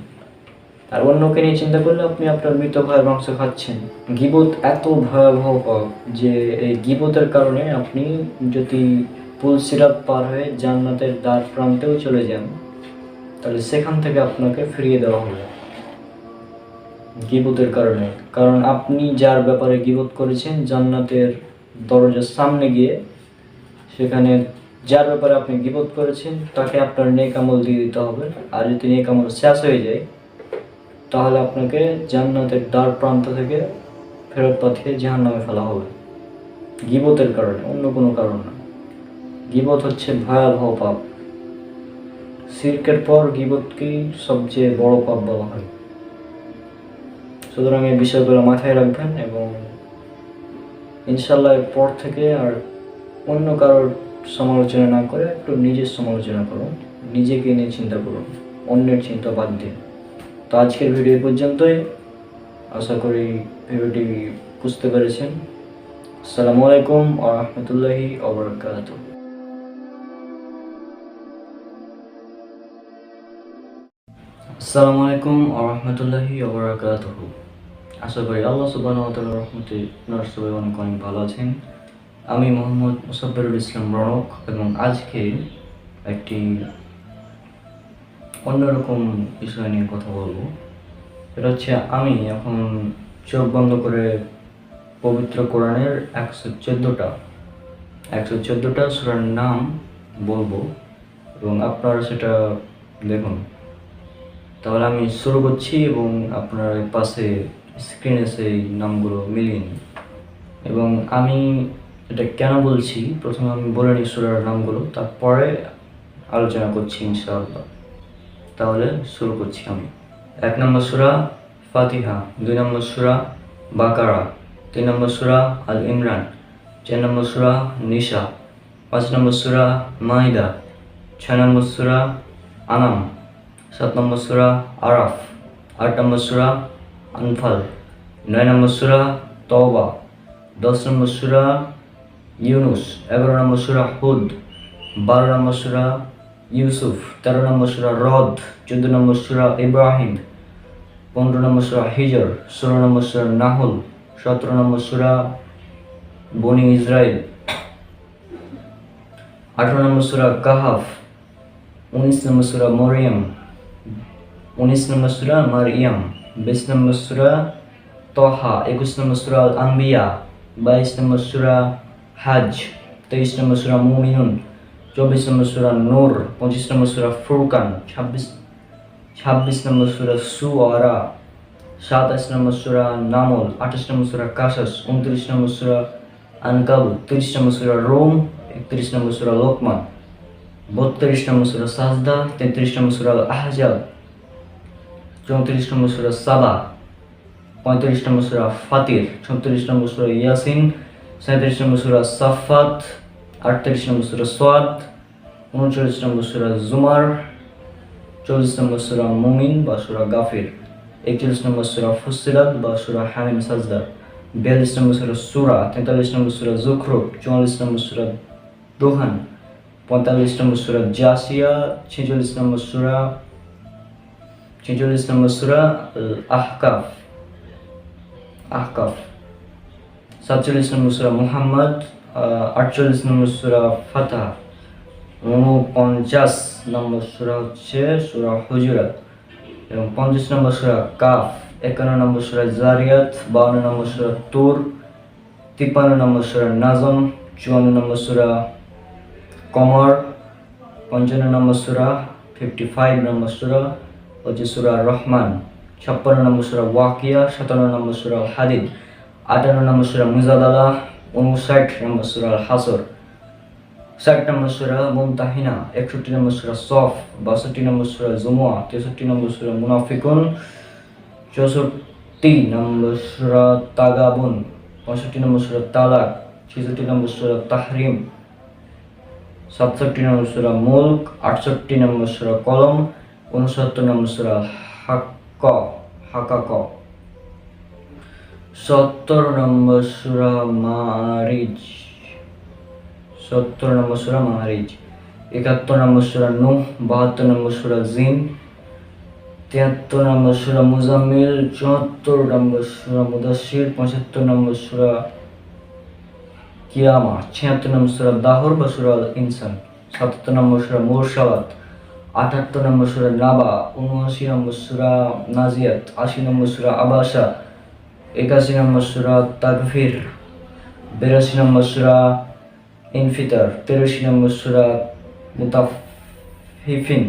আর অন্যকে নিয়ে চিন্তা করলে আপনি আপনার মৃত ভাইয়ের মাংস খাচ্ছেন। গীবত এত ভয়াবহ পাপ যে এই গীবতের কারণে আপনি যদি পুলসিরাত পার হয়ে জান্নাতের দ্বার প্রান্তেও চলে যান তাহলে সেখান থেকে আপনাকে ফিরিয়ে দেওয়া হবে গীবতের কারণে। কারণ আপনি যার ব্যাপারে গীবত করেছেন জান্নাতের দরজার সামনে গিয়ে সেখানে যার ব্যাপারে আপনি গীবত করেছেন তাকে আপনার নেক আমল দিয়ে দিতে হবে। আর যদি নেক আমল শেষ হয়ে যায় তাহলে আপনাকে জান্নাতের দ্বার প্রান্ত থেকে ফেরত পাঠিয়ে জাহান্নামে ফেলা হবে গীবতের কারণে, অন্য কোনো কারণ না। গীবত হচ্ছে ভয়াবহ পাপ। শিরকের পর গীবতকেই সবচেয়ে বড় পাপ বলা হয়। সুতরাং এই বিষয়গুলো মাথায় রাখবেন এবং ইনশাল্লাহ এর পর থেকে আর অন্য কারোর সমালোচনা না করে একটু নিজের সমালোচনা করুন, নিজেকে নিয়ে চিন্তা করুন, অন্যের চিন্তা বাদ দিন। তো আজকের ভিডিও পর্যন্তই, আশা করি ভিডিওটি বুঝতে পেরেছেন। আসসালামু আলাইকুম ওয়া রাহমাতুল্লাহি ওয়া বারাকাতুহু। আসসালামু আলাইকুম ওয়া রাহমাতুল্লাহি ওয়া বারাকাতুহু। আশা করি আল্লাহ সুবহানাহু ওয়া তাআলার রহমতে আপনারা সবাই অনেক অনেক ভালো আছেন। আমি মোহাম্মদ মুসাব্বিরুল ইসলাম রনক এবং আজকে একটি অন্যরকম বিষয় নিয়ে কথা বলবো। এটা হচ্ছে আমি এখন চোখ বন্ধ করে পবিত্র কোরআনের 114টা সূরার নাম বলবো এবং আপনারা সেটা দেখুন। তাহলে আমি শুরু করছি এবং আপনারা পাশে স্ক্রিনে সেই নামগুলো মিলিয়ে নিন। এবং আমি এটা কেন বলছি প্রথমে আমি বলে নিই সূরার নামগুলো, তারপরে আলোচনা করছি ইনশাআল্লাহ। তাহলে শুরু করছি আমি। 1 নম্বর সূরা ফাতিহা, 2 নম্বর সূরা বাকারা, 3 নম্বর সূরা আল ইমরান, 4 নম্বর সূরা নিসা, 5 নম্বর সূরা মাইদা, 6 নম্বর সূরা আনাম, 7 নম্বর সূরা আরাফ, 8 নম্বর সূরা আনফাল, 9 নম্বর সূরা তওবা, 10 নম্বর সূরা ইউনুস, 11 নম্বর সূরা হুদ, 12 নম্বর সূরা ইউসুফ, 13 নম্বর সূরা রদ, 14 নম্বর সূরা ইব্রাহিম, 15 নম্বর সূরা হিজর, 16 নম্বর সূরা নাহল, 17 নম্বর সূরা বনি ইসরাইল, 18 নম্বর সূরা কাহাফ, 19 নম্বর সূরা মরিয়ম, 19 নম্বর সূরা মারিয়াম, 20 নম্বর সূরা তহা, 21 নম্বর সূরা আল আম্বিয়া, 22 নম্বর সূরা হাজ, 23 নম্বর সূরা মুমিনুন, 24 নম্বর সূরা নূর, 25 নম্বর সূরা ফুরকান, 26 নম্বর সূরা সুআরা, 27 নম্বর সূরা নামল, 28 নম্বর সূরা কাসাস, 29 নম্বর সূরা আনকাবুত, 30 নম্বর সূরা রোম, 31 নম্বর সূরা লোকমান, 32 নম্বর সূরা সাজদা, 33 নম্বর সূরা আহজাব, 34 নম্বর সূরা সাবা, 35 নম্বর সূরা ফাতির, 36 নম্বর সূরা ইয়াসিন, 37 নম্বর সূরা সাফাত, 38 নম্বর সূরা সাদ, 39 নম্বর সূরা জুমার, 40 নম্বর সূরা মুমিন বা সূরা গাফির, 41 নম্বর সূরা ফুসিলাত বা সূরা হামিম সাজদা, 42 নম্বর সূরা সূরা, 43 নম্বর সূরা যুখরুফ, 44 নম্বর সূরা দোহান, 45 নম্বর সূরা জাসিয়া, 46 নম্বর সূরা আহকাফ, 47 নম্বর সূরা মুহাম্মদ, 48 নম্বর সূরা ফাতহ, 49 নম্বর সূরা হচ্ছে সূরা হুজুরাত এবং 50 নম্বর সূরা কাফ, 51 নম্বর সূরা জারিয়াত, 52 নম্বর সূরা তুর, 53 নম্বর সূরা নাজম, 54 নম্বর সূরা কমর, 55 নম্বর সূরা, 55 নম্বর সূরা হচ্ছে সূরা রহমান, 56 নম্বর সূরা ওয়াকিয়া, 57 নম্বর সূরা হাদিদ, 58 নম্বর সূরা মুজাদালা, 59 নম্বর সূরা হাসর, 60 নম্বর সূরা মুমতাহিনা, 61 নম্বর সূরা সফ, 62 নম্বর সূরা জুমুয়া, 63 নম্বর সূরা মুনাফিকুন, 64 নম্বর সূরা তাগাবুন, 65 নম্বর সূরা তালাক, 66 নম্বর সূরা তাহরিম, 67 নম্বর সূরা মুলক, 68 নম্বর সূরা কলম, 69 নম্বর সূরা হাক্কা, 70 নম্বর সূরা মাআরিজ, 71 নম্বর সূরা নূহ, 72 নম্বর সূরা জিন, 73 নম্বর সূরা মুজাম্মিল, 74 নম্বর সূরা মুদাসসির, 75 নম্বর সূরা কিয়ামা, 76 নম্বর সূরা দাহর বা সূরা আল ইনসান, 77 নম্বর সূরা মুরসালাত, 78 নম্বর সূরা নাবা, 79 নম্বর সূরা নাজিয়াত, 80 নম্বর সূরা আবাসা, 81 নম্বর সূরা তাকফির, 82 নম্বর সূরা ইনফিতার, 83 নম্বর সূরা মুতাফফিফিন,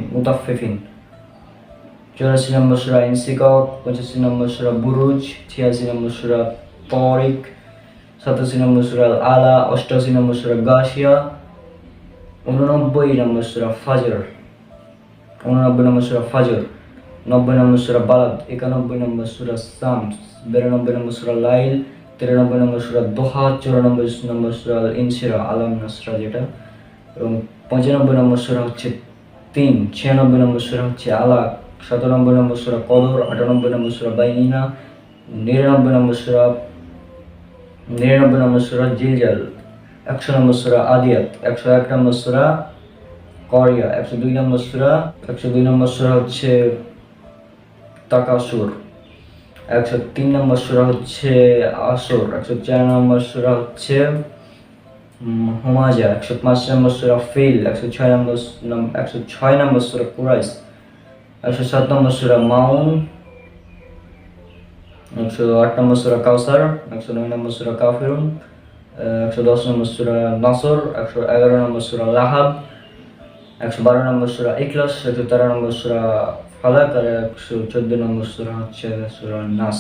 84 নম্বর সূরা ইনসিকক, 85 নম্বর সূরা বুরুজ, 86 নম্বর সূরা তারিক, 87 নম্বর সূরা আলা, 88 নম্বর সূরা গাশিয়া, 89 নম্বর সূরা ফাজর, 89 নম্বর সূরা ফাজর, 90 নম্বর সূরা বালাদ, 91 নম্বর সূরা শামস, 92 নম্বর সূরা লাইল, 93 নম্বর সূরা দোহা, 94 নম্বর সূরা আল ইনশিরা আলাম নাসরা যেটা, এবং 95 নম্বর সূরা হচ্ছে 3, 96 নম্বর সূরা হচ্ছে আলাক, 97 নম্বর সূরা কদর, 98 নম্বর সূরা বাইনিনা, 99 নম্বর সূরা জিলজাল, 100 নম্বর সূরা আদিয়াত, 101 নম্বর সূরা করিয়া, 102 নম্বর সূরা হচ্ছে তাকাসুর, 103 নম্বর সূরা হচ্ছে আসর, 104 নম্বর সূরা হচ্ছে হুমাজা, 105 নম্বর সূরা ফিল, 106 নম্বর সূরা কুরাইশ, 107 নম্বর সূরা মাউন, 108 নম্বর সূরা কাউসার, 109 নম্বর সূরা কাফিরুন, 110 নম্বর সূরা নাসর, 111 নম্বর সূরা লাহাব, 112 নম্বর সূরা ইখলাস, 113 নম্বর সূরা ফালাক, আর 114 নম্বর সূরা হচ্ছে সূরা নাস।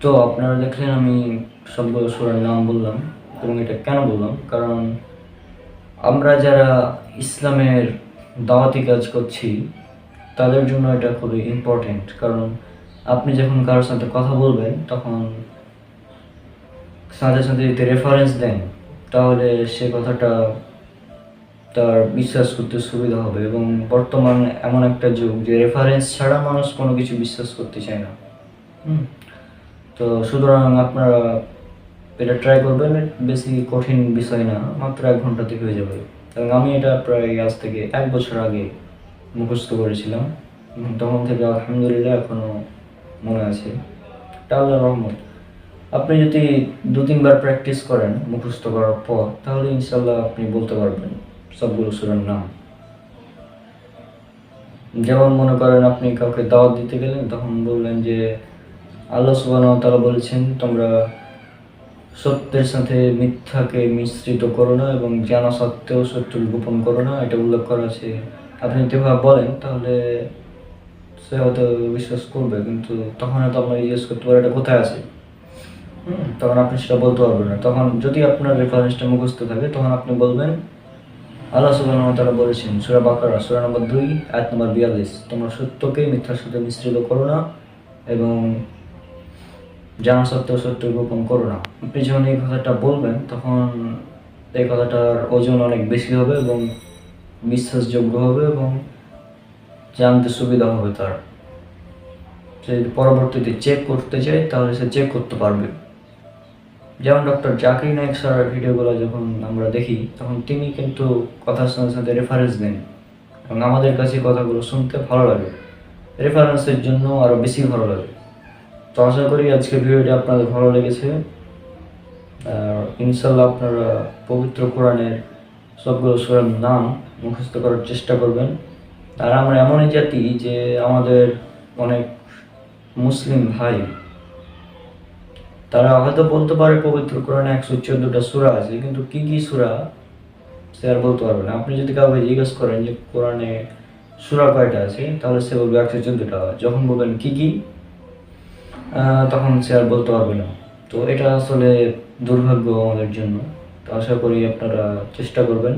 তো আপনারা দেখলেন আমি সবগুলো সূরার নাম বললাম, এবং এটা কেন বললাম, কারণ আমরা যারা ইসলামের দাওয়াতি কাজ করছি তাদের জন্য এটা খুবই ইম্পর্টেন্ট। কারণ আপনি যখন কারোর সাথে কথা বলবেন তখন সাথে সাথে যদি রেফারেন্স দেন তাহলে সে কথাটা তার বিশ্বাস করতে সুবিধা হবে। এবং বর্তমান এমন একটা যুগ যে রেফারেন্স ছাড়া মানুষ কোনো কিছু বিশ্বাস করতে চায় না। তো সুতরাং আপনারা এটা ট্রাই করবেন, বেশি কঠিন বিষয় না, মাত্র 1 ঘন্টাতে হয়ে যাবে। এবং আমি এটা প্রায় আজ থেকে 1 বছর আগে মুখস্থ করেছিলাম, তখন থেকে আলহামদুলিল্লাহ এখনও মনে আছে। এটা আল্লাহর রহমত। আপনি যদি 2-3 বার প্র্যাকটিস করেন মুখস্থ করার পর, তাহলে ইনশাল্লাহ আপনি বলতে পারবেন সবগুলো সূরার নাম। যেমন মনে করেন আপনি কাউকে দাওয়াত দিতে গেলেন, তখন বললেন যে আল্লাহ সুবহানাহু ওয়া তাআলা বলেছেন তোমরা সত্যের সাথে মিথ্যাকে মিশ্রিত করো না এবং জানা সত্ত্বেও সত্য গোপন করো না, এটা উল্লেখ করা আছে। আপনি যদি এভাবে বলেন তাহলে সে হয়তো বিশ্বাস করবে, কিন্তু তখন হয়তো আপনার জিজ্ঞেস করতে পারে এটা কোথায় আছে। তখন আপনি সেটা বলতে পারবেন না। তখন যদি আপনার রেফারেন্সটা মুখস্থ থাকে তখন আপনি বলবেন আল্লাহ সুবহানাহু ওয়া তাআলা বলেছেন সূরা বাকারা সূরা নম্বর 2 আয়াত নম্বর 42, তোমরা সত্যকে মিথ্যার সাথে মিশ্রিত করো না এবং জানা সত্ত্বেও সত্য গোপন করো না। আপনি যখন এই কথাটা বলবেন তখন এই কথাটার ওজন অনেক বেশি হবে এবং বিশ্বাসযোগ্য হবে এবং জানতে সুবিধা হবে তার। সে যদি পরবর্তীতে চেক করতে চায় তাহলে সে চেক করতে পারবে। যেমন ডক্টর জাকির নায়েক স্যারের ভিডিওগুলো যখন আমরা দেখি তখন তিনি কিন্তু কথার সাথে সাথে রেফারেন্স দেন এবং আমাদের কাছে কথাগুলো শুনতে ভালো লাগে, রেফারেন্সের জন্য আরও বেশি ভালো লাগে। তো আশা করি আজকের ভিডিওটি আপনাদের ভালো লেগেছে। আর ইনশাল্লাহ আপনারা পবিত্র কোরআনের সবগুলো সূরার নাম মুখস্থ করার চেষ্টা করবেন। আর আমরা এমনই জাতি যে আমাদের অনেক মুসলিম ভাই তারা হয়তো বলতে পারে পবিত্র কোরআনে 114টা সূরা আছে, কিন্তু কি কি সূরা সে আর বলতে পারবে না। আপনি যদি কাউকে জিজ্ঞেস করেন যে কোরআনে সূরা কয়টা আছে, তাহলে সে বলবে 114টা। যখন বলবেন কি কি, তখন সে আর বলতে পারবে না। তো এটা আসলে দুর্ভাগ্য আমাদের জন্য। তো আশা করি আপনারা চেষ্টা করবেন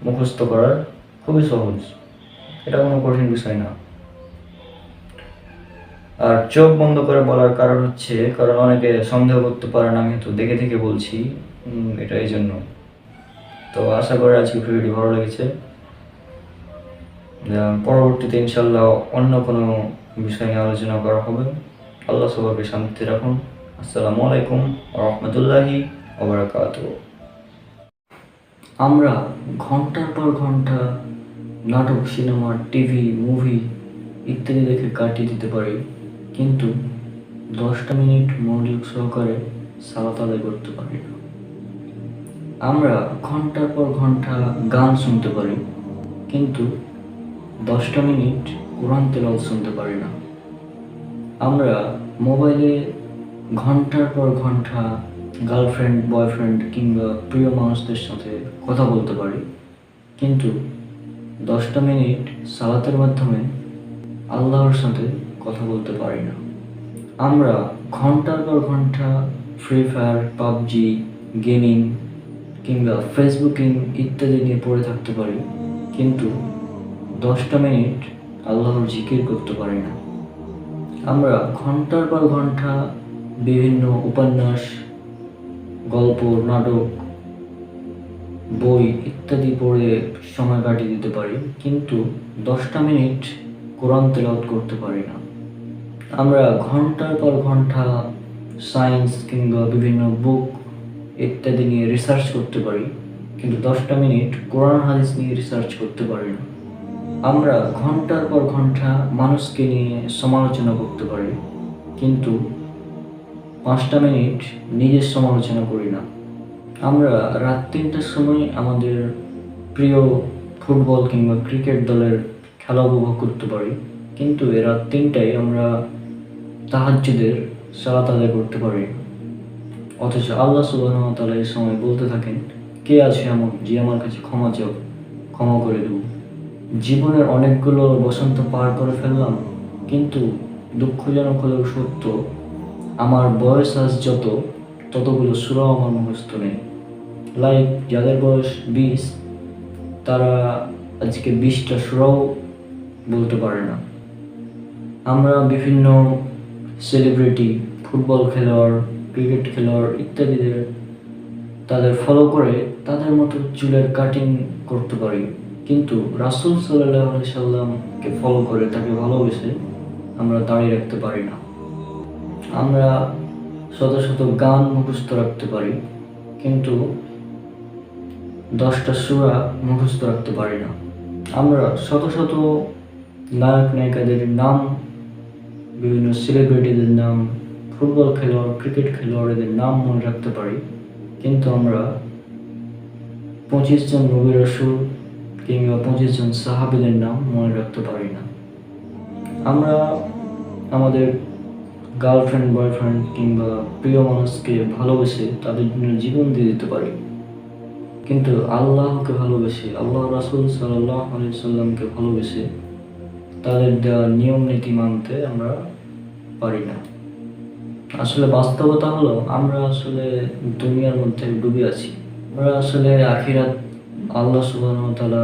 মুখস্থ করার, খুবই সহজ, এটা কোনো কঠিন বিষয় না। আর চোখ বন্ধ করে বলার কারণ হচ্ছে কারণ অনেকে সন্দেহ করতে পারেন আমি তো দেখে দেখে বলছি, এটা এই জন্য। তো আশা করি আজকে ভিডিওটি ভালো লেগেছে। পরবর্তীতে ইনশাল্লাহ অন্য কোনো বিষয় নিয়ে আলোচনা করা হবে। আল্লাহ সবাইকে শান্তি রাখুন। আসসালামু আলাইকুম ওয়া রাহমাতুল্লাহি ওয়া বারাকাতুহু। আমরা ঘন্টার পর ঘন্টা নাটক, সিনেমা, টিভি, মুভি ইত্যাদি দেখে কাটিয়ে দিতে পারি, কিন্তু 10টা মিনিট মনোযোগ সহকারে সালাত আদায় করতে পারি না। আমরা ঘন্টার পর ঘন্টা গান শুনতে পারি, কিন্তু 10টা মিনিট কোরআন তেলাওয়াত শুনতে পারি না। আমরা মোবাইলে ঘন্টার পর ঘন্টা গার্লফ্রেন্ড, বয়ফ্রেন্ড কিংবা প্রিয় মানুষদের সাথে কথা বলতে পারি, কিন্তু 10টা মিনিট সালাতের মাধ্যমে আল্লাহর সাথে কথা বলতে পারি না। আমরা ঘন্টার পর ঘন্টা ফ্রি ফায়ার, পাবজি, গেমিং কিংবা ফেসবুকিং ইত্যাদি নিয়ে পড়ে থাকতে পারি, কিন্তু 10টা মিনিট আল্লাহর জিকির করতে পারি না। আমরা ঘন্টার পর ঘন্টা বিভিন্ন উপন্যাস, গল্প, নাটক, বই ইত্যাদি পড়ে সময় কাটিয়ে দিতে পারি, কিন্তু 10টা মিনিট কোরআন তেলাওয়াত করতে পারি না। আমরা ঘন্টার পর ঘন্টা সায়েন্স কিংবা বিভিন্ন বুক ইত্যাদি নিয়ে রিসার্চ করতে পারি, কিন্তু 10টা মিনিট কোরআন হাদিস নিয়ে রিসার্চ করতে পারি না। আমরা ঘন্টার পর ঘন্টা মানুষকে নিয়ে সমালোচনা করতে পারি, কিন্তু 5টা মিনিট নিজের সমালোচনা করি না। আমরা রাত 3টার সময় আমাদের প্রিয় ফুটবল কিংবা ক্রিকেট দলের খেলা উপভোগ করতে পারি, কিন্তু এ রাত 3টায় আমরা তাহাজ্জুদের সালাত আদায় করতে পারি। অথচ আল্লাহ সুবহানাহু ওয়া তাআলা এই সময় বলতে থাকেন, কে আছে এমন যে আমার কাছে ক্ষমা চাও, ক্ষমা করে দেব। জীবনের অনেকগুলো বসন্ত পার করে ফেললাম, কিন্তু দুঃখজনক হলেও সত্য, আমার বয়স আজ ততগুলো সূরাও আমার মুখস্থ নেই। লাইক যাদের বয়স 20, তারা আজকে 20টা সূরাও বলতে পারে না। আমরা বিভিন্ন সেলিব্রিটি, ফুটবল খেলোয়াড়, ক্রিকেট খেলোয়াড় ইত্যাদিদের তাদের ফলো করে তাদের মতো চুলের কাটিং করতে পারি, কিন্তু রাসূল সাল্লাল্লাহু আলাইহি সাল্লামকে ফলো করে তাকে ভালোবেসে আমরা দাঁড়িয়ে রাখতে পারি না। আমরা শত শত গান মুখস্থ রাখতে পারি, কিন্তু 10টা সূরা মুখস্থ রাখতে পারি না। আমরা শত শত নায়ক নায়িকাদের নাম, বিভিন্ন সেলিব্রিটিদের নাম, ফুটবল খেলোয়াড়, ক্রিকেট খেলোয়াড়দের নাম মনে রাখতে পারি, কিন্তু আমরা 25 জন নবী রাসূল কিংবা 25 জন সাহাবীদের নাম মনে রাখতে পারি না। আমরা আমাদের গার্লফ্রেন্ড, বয়ফ্রেন্ড কিংবা প্রিয় মানুষকে ভালোবেসে তাদের জন্য জীবন দিয়ে দিতে পারি, কিন্তু আল্লাহকে ভালোবেসে, আল্লাহ রাসূল সাল্লাল্লাহু আলাইহি সাল্লামকে ভালোবেসে তাদের দেওয়া নিয়ম নীতি মানতে আমরা পারি না। আসলে বাস্তবতা হলো, আমরা আসলে দুনিয়ার মধ্যে ডুবে আছি। আমরা আসলে আখিরাত, আল্লাহ সুবহানাহু ওয়া তাআলা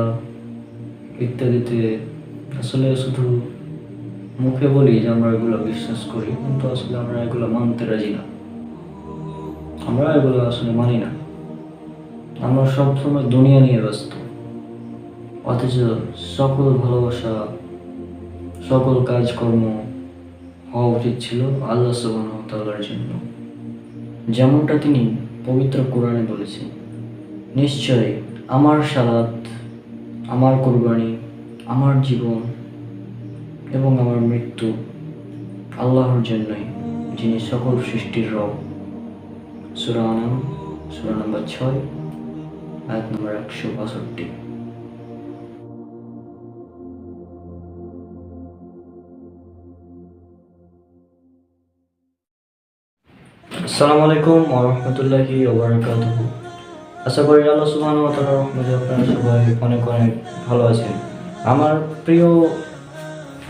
ইত্যাদিতে আসলে শুধু মুখে বলি যে আমরা এগুলো বিশ্বাস করি, কিন্তু আসলে আমরা এগুলো মানতে রাজি না। আমরা এগুলো আসলে মানি না। আমরা সবসময় দুনিয়া নিয়ে ব্যস্ত, অথচ সকল ভালোবাসা, সকল কাজকর্ম হওয়া উচিত ছিল আল্লাহ সুবহানাহু ওয়া তাআলার জন্য। যেমনটা তিনি পবিত্র কোরআনে বলেছেন, নিশ্চয় আমার সালাত, আমার কুরবানি, আমার জীবন এবং আমার মৃত্যু আল্লাহর জন্যই, যিনি সকল সৃষ্টির রব। সূরা আনাম, সূরা নম্বর 6, আয়াত নম্বর 162। আসসালামু আলাইকুম ওয়া রাহমাতুল্লাহি ওয়া বারাকাতুহু। আশা করি আল্লাহ সুবহানাহু ওয়া তাআলার রহমতে আপনারা সবাই অনেক অনেক ভালো আছেন। আমার প্রিয়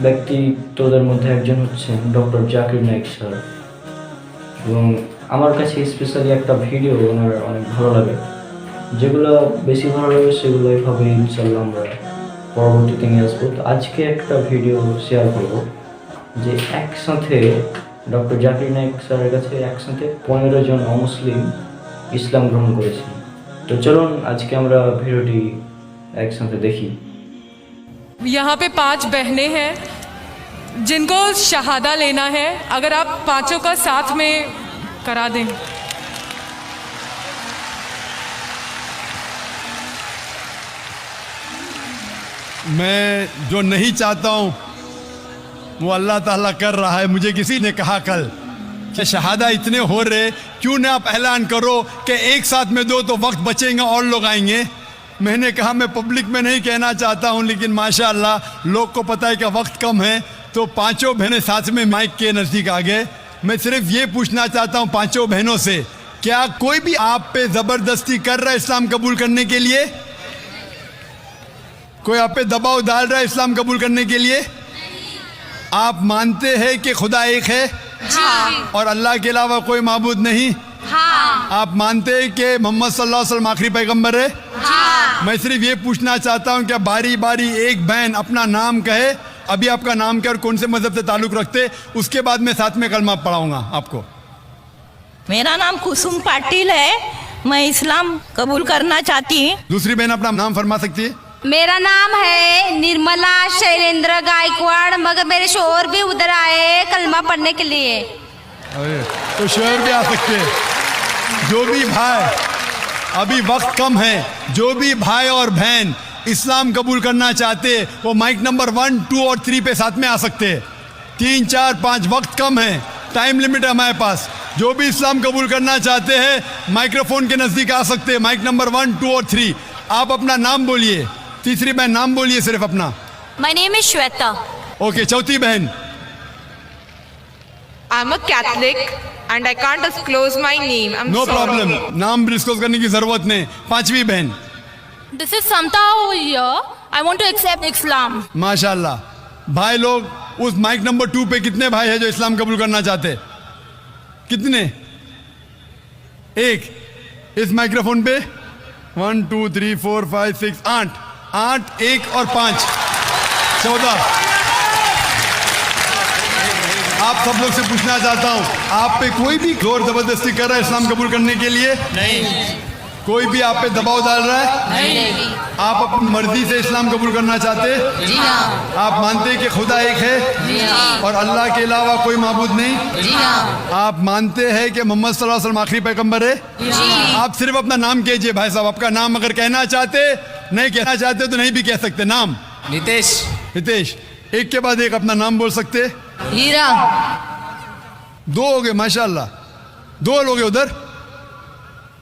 ব্যক্তিত্বদের মধ্যে একজন হচ্ছেন ডক্টর জাকির নায়েক স্যার, এবং আমার কাছে স্পেশালি একটা ভিডিও ওনার অনেক ভালো লাগে। যেগুলো বেশি ভালো লাগে সেগুলো এইভাবে ইনশাল্লাহ আমরা পরবর্তীতে নিয়ে আসবো। তো আজকে একটা ভিডিও শেয়ার করবো যে একসাথে ডক্টর জাকির নায়েক স্যারের কাছে একসাথে 15 জন অমুসলিম ইসলাম গ্রহণ করেছেন। তো চলুন আজকে আমরা ভিডিওটি একসাথে দেখি। यहाँ पे 5 बहनें हैं जिनको शहादा लेना है, अगर आप पांचों का साथ में करा दें। मैं जो नहीं चाहता हूँ वो अल्लाह ताला कर रहा है। मुझे किसी ने कहा कल कि शहादा इतने हो रहे, क्यों ना आप ऐलान करो कि एक साथ में दो तो वक्त बचेगा और लोग आएंगे। मैंने कहा मैं पब्लिक में नहीं कहना चाहता हूँ, लेकिन माशाअल्लाह लोग को पता है कि वक्त कम है, तो पांचों बहनें साथ में माइक के नज़दीक आ गए। मैं सिर्फ ये पूछना चाहता हूँ पांचों बहनों से, क्या कोई भी आप पे ज़बरदस्ती कर रहा है इस्लाम कबूल करने के लिए? कोई आप पे दबाव डाल रहा है इस्लाम कबूल करने के लिए? आप मानते हैं कि खुदा एक है? हाँ। और अल्लाह के अलावा कोई माबूद नहीं? हाँ। आप मानते हैं कि मोहम्मद सल्लल्लाहु अलैहि वसल्लम आखिरी पैगंबर है? मैं सिर्फ ये पूछना चाहता हूँ कि बारी बारी एक बहन अपना नाम कहे, अभी आपका नाम क्या और कौन से मजहब से ताल्लुक रखते, उसके बाद मैं साथ में कलमा पढ़ाऊंगा आपको। मेरा नाम कुसुम पाटिल है, मैं इस्लाम कबूल करना चाहती हूँ। दूसरी बहन अपना नाम फरमा सकती है? मेरा नाम है निर्मला शैलेंद्र गायकवाड़, मगर मेरे शोहर भी उधर आए कलमा पढ़ने के लिए। अरे तो शोहर भी आ सकते हैं। जो भी भाई, अभी वक्त कम है, जो भी भाई और बहन इस्लाम कबूल करना चाहते वो माइक नंबर 1, 2 और 3 पे साथ में आ सकते हैं। 3, 4, 5 वक्त कम है, टाइम लिमिट है हमारे पास। जो भी इस्लाम कबूल करना चाहते हैं माइक्रोफोन के नज़दीक आ सकते हैं, माइक नंबर 1, 2 और 3। आप अपना नाम बोलिए। तीसरी बहन नाम बोलिए सिर्फ अपना। My name is Shweta. Okay, चौथी बहन। I'm a Catholic and I can't disclose my name. I'm no sorry. Problem, नाम डिस्कस करने की जरूरत नहीं। पांचवी बहन। This is Samta I want to accept Islam. माशाल्लाह। भाई लोग उस माइक नंबर 2 पे कितने भाई हैं जो इस्लाम कबूल करना चाहते? कितने? एक। इस माइक्रोफोन पे 1, 2, 3, 4, 5, 6, 8, 1 और 5, 14। आप सब लोग से पूछना चाहता हूँ, आप पे कोई भी जोर जबरदस्ती कर रहा है इस्लाम कबूल करने के लिए? नहीं। कोई भी आप पे दबाव डाल रहा है? नहीं। आप अपनी मर्जी से इस्लाम कबूल करना चाहते हैं? जी हाँ। आप मानते हैं कि खुदा एक है? जी हाँ। और अल्लाह के अलावा कोई माबूद नहीं? जी हाँ। आप मानते हैं कि मोहम्मद सल्लल्लाहु अलैहि वसल्लम आखिरी पैगंबर है? जी। आप सिर्फ अपना नाम कीजिए भाई साहब। आपका नाम अगर कहना चाहते, नहीं कहना चाहते तो नहीं भी कह सकते। नाम? नितेश। हितेश। एक के बाद एक अपना नाम बोल सकते। हीरा। 2 हो गए माशाल्लाह। 2 लोग हैं उधर?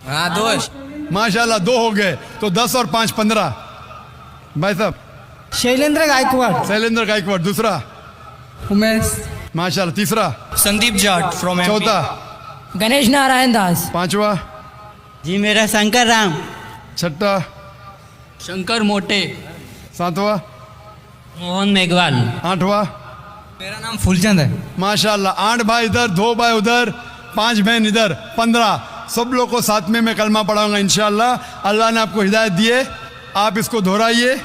हाँ, दोस्त। माशाल्लाह 2 हो गए, तो 10 और 5, 15। भाई साहब? शैलेंद्र गायकवाड़। शैलेंद्र गायकवाड़। दूसरा? उमेश। माशाल्लाह। तीसरा? Sandeep Jat from MP. चौथा? गणेश नारायण दास। पांचवा? जी मेरा शंकर राम। छठा? शंकर मोटे। सातवां? मोहन मेघवाल। आठवां? मेरा नाम फूलचंद है। माशाल्लाह। 8 भाई इधर, 2 भाई उधर, 5 बहन इधर, 15। सब लोग को साथ में मैं कलमा पढ़ाऊंगा इंशाअल्लाह। अल्लाह ने आपको हिदायत दी है, आप इसको दोहराइए।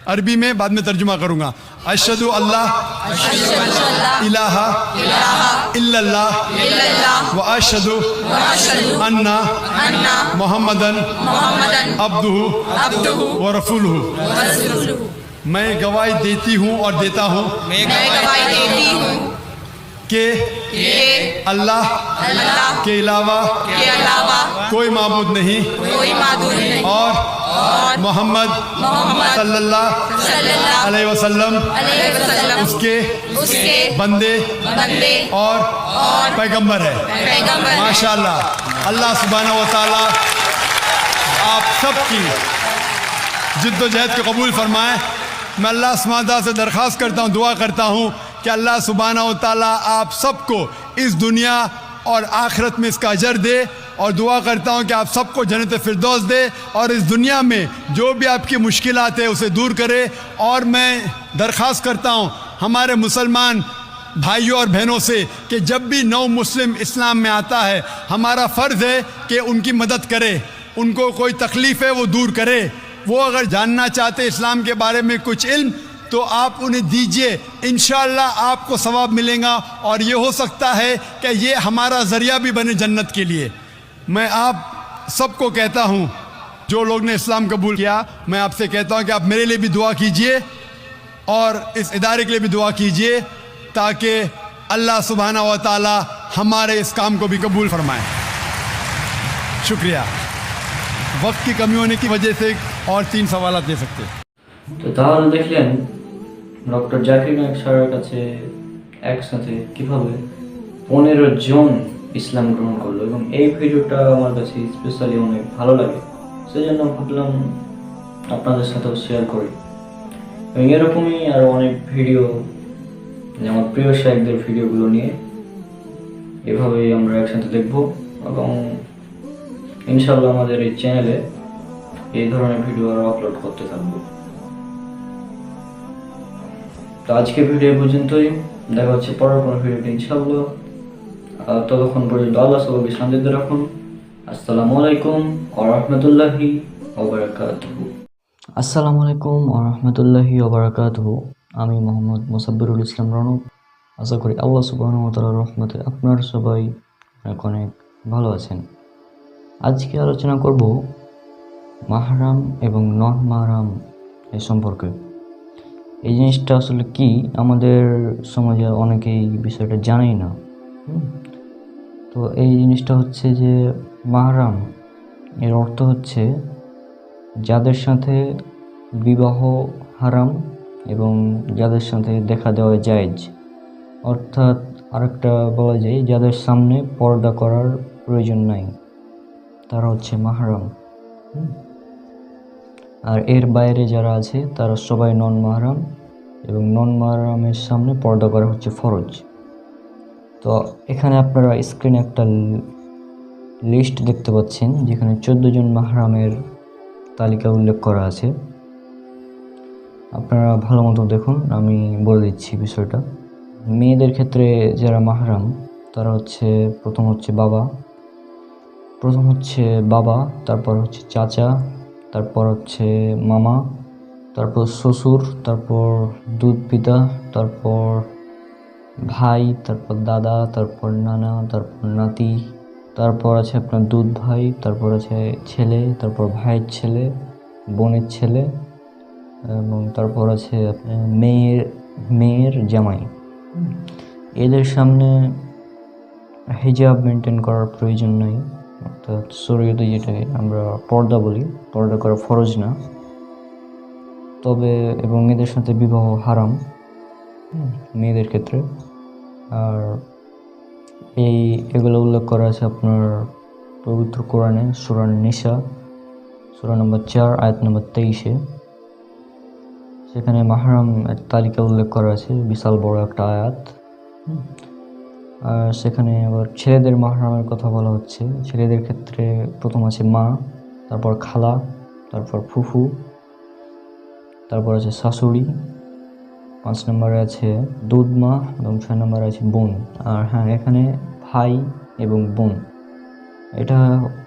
अरबी में बाद में तर्जुमा करूंगा। अशहदु अल्लाह इलाहा इल्लल्लाह व अशहदु अन्ना मुहम्मदन अब्दुहु व रसूलुहु। मैं गवाही देती हूँ और देता हूँ कि अल्लाह के अलावा कोई माबूद नहीं और मोहम्मद सल्लल्लाहु अलैहि वसल्लम उसके बंदे और पैगंबर है। माशाल्लाह। अल्लाह सुब्हानहू व तआला आप सबकी जिद्दोजहद को कबूल फरमाए। मैं अल्लाह सुब्हानहू व तआला से दरख्वास्त करता हूँ, दुआ करता हूँ कि अल्लाह सुब्हानहू व तआला आप सबको इस दुनिया और आखिरत में इसका अजर दे, और दुआ करता हूँ कि आप सबको जन्नत फिरदौस दे, और इस दुनिया में जो भी आपकी मुश्किलात है उसे दूर करे। और मैं दरख्वास्त करता हूँ हमारे मुसलमान भाइयों और बहनों से कि जब भी नौ मुस्लिम इस्लाम में आता है, हमारा फ़र्ज़ है कि उनकी मदद करे, उनको कोई तकलीफ़ है वो दूर करे। वो अगर जानना चाहते इस्लाम के बारे में कुछ इल्म, तो आप उन्हें दीजिए, इंशाअल्लाह आपको सवाब मिलेगा। और ये हो सकता है कि ये हमारा ज़रिया भी बने जन्नत के लिए। मैं आप सबको कहता हूँ जो लोग ने इस्लाम कबूल किया, मैं आपसे कहता हूँ कि आप मेरे लिए भी दुआ कीजिए और इस इदारे के लिए भी दुआ कीजिए, ताकि अल्लाह सुब्हानहू व तआला हमारे इस काम को भी कबूल फरमाए। शुक्रिया। वक्त की कमी होने की वजह से और 3 सवाल दे सकते हैं। তো তাহলে দেখলেন ডক্টর জাকির নায়েক স্যারের কাছে একসাথে কিভাবে 15 জন ইসলাম গ্রহণ করলো, এবং এই ভিডিওটা আমার কাছে স্পেশালি অনেক ভালো লাগে, সেজন্য ভাবলাম আপনাদের সাথেও শেয়ার করি। এবং এরকমই আরও অনেক ভিডিও, যেমন প্রিয় শায়েখদের ভিডিওগুলো নিয়ে এভাবেই আমরা একসাথে দেখব, এবং ইনশাআল্লাহ আমাদের এই চ্যানেলে এই ধরনের ভিডিও আরও আপলোড করতে থাকবো। তো আজকে ভিডিও পর্যন্তই, দেখা হচ্ছে পরের কোনো ভিডিওতে ইনশাআল্লাহ। ততক্ষণ পর্যন্ত আল্লাহ সবাইকে শান্তিতে রাখুন। আসসালামু আলাইকুম ওয়া রাহমাতুল্লাহি ওয়া বারাকাতুহু। আসসালামু আলাইকুম ওয়া রাহমাতুল্লাহি ওয়া বারাকাতুহু। আমি মোহাম্মদ মুসাব্বিরুল ইসলাম রনক। আশা করি আল্লাহ সুবহানাহু ওয়া তাআলার রহমতে আপনারা সবাই অনেক অনেক ভালো আছেন। আজকে আলোচনা করব মাহরাম এবং নন মাহরাম এ সম্পর্কে। এই জিনিসটা আসলে কি, আমাদের সমাজে অনেকেই বিষয়টা জানেই না। তো এই জিনিসটা হচ্ছে যে মাহরাম এর অর্থ হচ্ছে যাদের সাথে বিবাহ হারাম এবং যাদের সাথে দেখা দেওয়া জায়েজ, অর্থাৎ আরেকটা বলা যায় যাদের সামনে পর্দা করার প্রয়োজন নাই, তারা হচ্ছে মাহরাম। আর এর বাইরে যারা আছে তারা সবাই নন মাহরাম, এবং নন মাহরামের সামনে পর্দা করা হচ্ছে ফরজ। তো এখানে আপনারা স্ক্রিনে একটা লিস্ট দেখতে পাচ্ছেন যেখানে 14 জন মাহরামের তালিকা উল্লেখ করা আছে। আপনারা ভালো মতো দেখুন, আমি বলে দিচ্ছি বিষয়টা। মেয়েদের ক্ষেত্রে যারা মাহরাম তারা হচ্ছে প্রথম হচ্ছে বাবা, তারপর হচ্ছে চাচা, তারপর হচ্ছে মামা, তারপর শ্বশুর, তারপর দুধ পিতা, তারপর ভাই, তারপর দাদা, তারপর নানা, তারপর নাতি, তারপর আছে আপনার দুধ ভাই, তারপর আছে ছেলে, তারপর ভাইয়ের ছেলে, বোনের ছেলে, এবং তারপর আছে মেয়ের জামাই। এদের সামনে হিজাব মেনটেন করার প্রয়োজন নাই, অর্থাৎ শরীয়তে যেটাকে আমরা পর্দা বলি, পর্দা করা ফরজ না। তবে এবং এদের সাথে বিবাহ হারাম মেয়েদের ক্ষেত্রে। আর এগুলো উল্লেখ করা আছে আপনার পবিত্র কোরআনে সূরা নিসা, সূরা নম্বর 4 আয়াত নম্বর 23-এ। সেখানে মাহরাম তালিকা উল্লেখ করা আছে, বিশাল বড় একটা আয়াত। আর সেখানে আবার ছেলেদের মাহরামের কথা বলা হচ্ছে। ছেলেদের ক্ষেত্রে প্রথম আছে মা, তারপর খালা, তারপর ফুফু, তারপর আছে শাশুড়ি, 5 নম্বরে আছে দুধ মা, এবং 6 নম্বরে আছে বোন। আর হ্যাঁ, এখানে ভাই এবং বোন এটা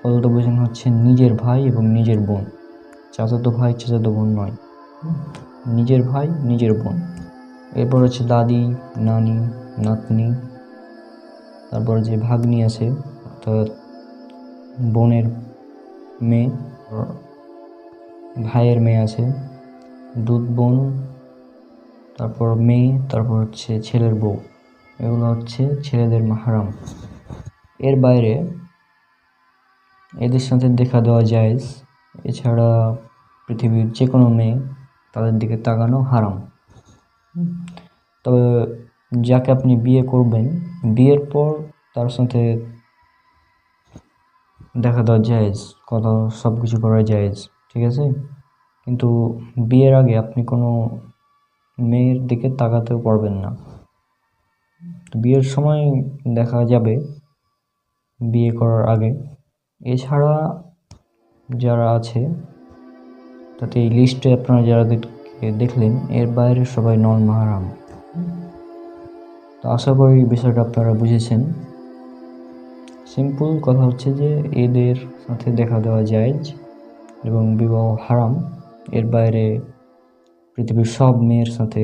বলতে বোঝানো হচ্ছে নিজের ভাই এবং নিজের বোন, চাচাতো ভাই চাচাতো বোন নয়, নিজের ভাই নিজের বোন। এরপর হচ্ছে দাদি, নানি, নাতনি, তারপর যে ভাগ্নি আছে অর্থাৎ বোনের মেয়ে, ভাইয়ের মেয়ে আছে দুধ বোন, তারপর মেয়ে, তারপর হচ্ছে ছেলের বউ। এগুলো হচ্ছে ছেলেদের মাহরাম। এর বাইরে এদের সাথে দেখা দেওয়া জায়েজ, এছাড়া পৃথিবীর যে কোনো মেয়ে তাদের দিকে তাকানো হারাম। তবে যাকে আপনি বিয়ে করবেন, বিয়ের পর তার সাথে দেখা দেওয়া জায়েজ, কথা সব কিছু করা জায়েজ, ঠিক আছে। কিন্তু বিয়ের আগে আপনি কোনো মেয়ের দিকে তাকাতেও পারবেন না। বিয়ের সময় দেখা যাবে, বিয়ে করার আগে। এছাড়া যারা আছে তাতে এই লিস্টে আপনারা যাদেরকে দেখলেন এর বাইরে সবাই নন মাহরাম। তো আশা করি বিষয়টা আপনারা বুঝেছেন। সিম্পল কথা হচ্ছে যে এদের সাথে দেখা দেওয়া জায়েজ এবং বিবাহ হারাম। এর বাইরে পৃথিবীর সব মেয়ের সাথে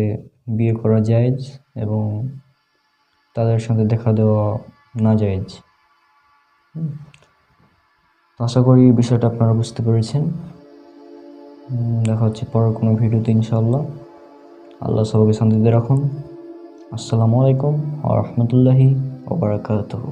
বিয়ে করা জায়েজ এবং তাদের সাথে দেখা দেওয়া না জায়েজ। আশা করি বিষয়টা আপনারা বুঝতে পেরেছেন। দেখা হচ্ছে পরের কোনো ভিডিওতে ইনশাআল্লাহ। আল্লাহ সবাইকে শান্তিতে রাখুন। আসসালামু আলাইকুম ওয়া রাহমাতুল্লাহি ওয়া বারাকাতুহু।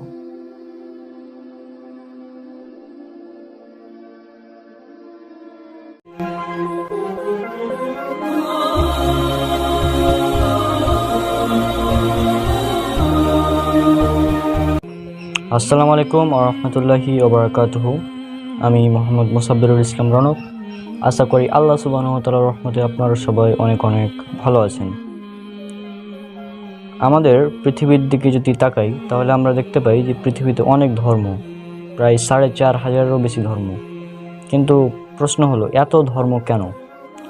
আসসালামু আলাইকুম ওয়া রাহমাতুল্লাহি ওয়া বারাকাতুহু। আমি মোহাম্মদ মুসাব্বিরুল ইসলাম রনক। আশা করি আল্লাহ সুবহানাহু ওয়া তাআলার রহমতে আপনারা সবাই অনেক অনেক ভালো আছেন। আমাদের পৃথিবীর দিকে যদি তাকাই তাহলে আমরা দেখতে পাই যে পৃথিবীতে অনেক ধর্ম, প্রায় 4,500-এরও বেশি ধর্ম। কিন্তু প্রশ্ন হলো এত ধর্ম কেন,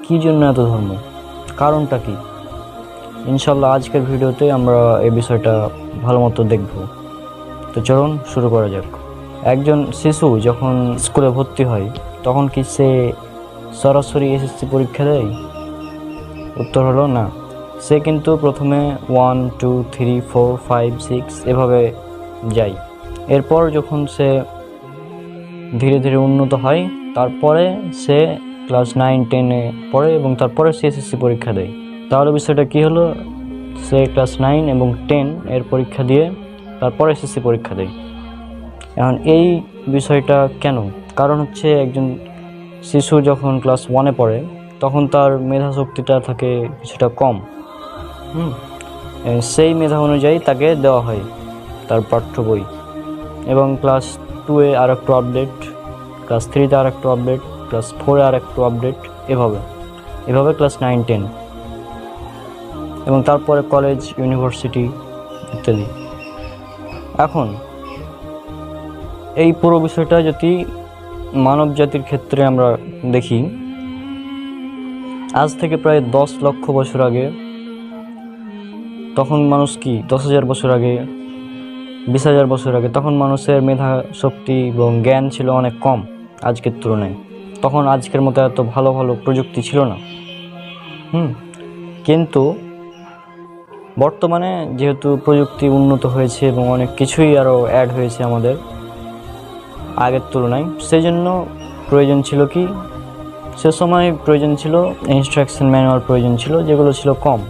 কী জন্য এত ধর্ম, কারণটা কি? ইনশাল্লাহ আজকের ভিডিওতে আমরা এই বিষয়টা ভালো মতো দেখব। তো চলুন শুরু করা যাক। একজন শিশু যখন স্কুলে ভর্তি হয় তখন কি সে সরাসরি এসএসসি পরীক্ষা দেয়? উত্তর হলো না। সে কিন্তু প্রথমে 1, 2, 3, 4, 5, 6 এভাবে যায়। এরপর যখন সে ধীরে ধীরে উন্নত হয় তারপরে সে ক্লাস 9, 10-এ পড়ে এবং তারপরে সে এসএসসি পরীক্ষা দেয়। তাহলে বিষয়টা কী হলো? সে ক্লাস 9 এবং 10 এর পরীক্ষা দিয়ে তারপরে এসএসসি পরীক্ষা দেয়। এখন এই বিষয়টা কেন? কারণ হচ্ছে একজন শিশু যখন ক্লাস 1-এ পড়ে তখন তার মেধা শক্তিটা থাকে কিছুটা কম। সেই মেধা অনুযায়ী তাকে দেওয়া হয় তার পাঠ্য বই, এবং ক্লাস 2-এ আর একটু আপডেট, ক্লাস 3-তে আর একটু আপডেট, ক্লাস 4-এ আর একটু আপডেট, এভাবে ক্লাস 9, 10 এবং তারপরে কলেজ, ইউনিভার্সিটি ইত্যাদি। এখন এই পুরো বিষয়টা যদি মানব জাতির ক্ষেত্রে আমরা দেখি, আজ থেকে প্রায় 10 লক্ষ বছর আগে, তখন মানুষ কি 10,000 বছর আগে, 20,000 বছর আগে, তখন মানুষের মেধা শক্তি এবং জ্ঞান ছিল অনেক কম আজকের তুলনায়। তখন আজকের মতো এত ভালো ভালো প্রযুক্তি ছিল না। কিন্তু বর্তমানে যেহেতু প্রযুক্তি উন্নত হয়েছে এবং অনেক কিছুই আরও অ্যাড হয়েছে আমাদের আগের তুলনায়, সেই জন্য প্রয়োজন ছিল কি, সে সময় প্রয়োজন ছিল ইনস্ট্রাকশন ম্যানুয়াল প্রয়োজন ছিল, যেগুলো ছিল কম,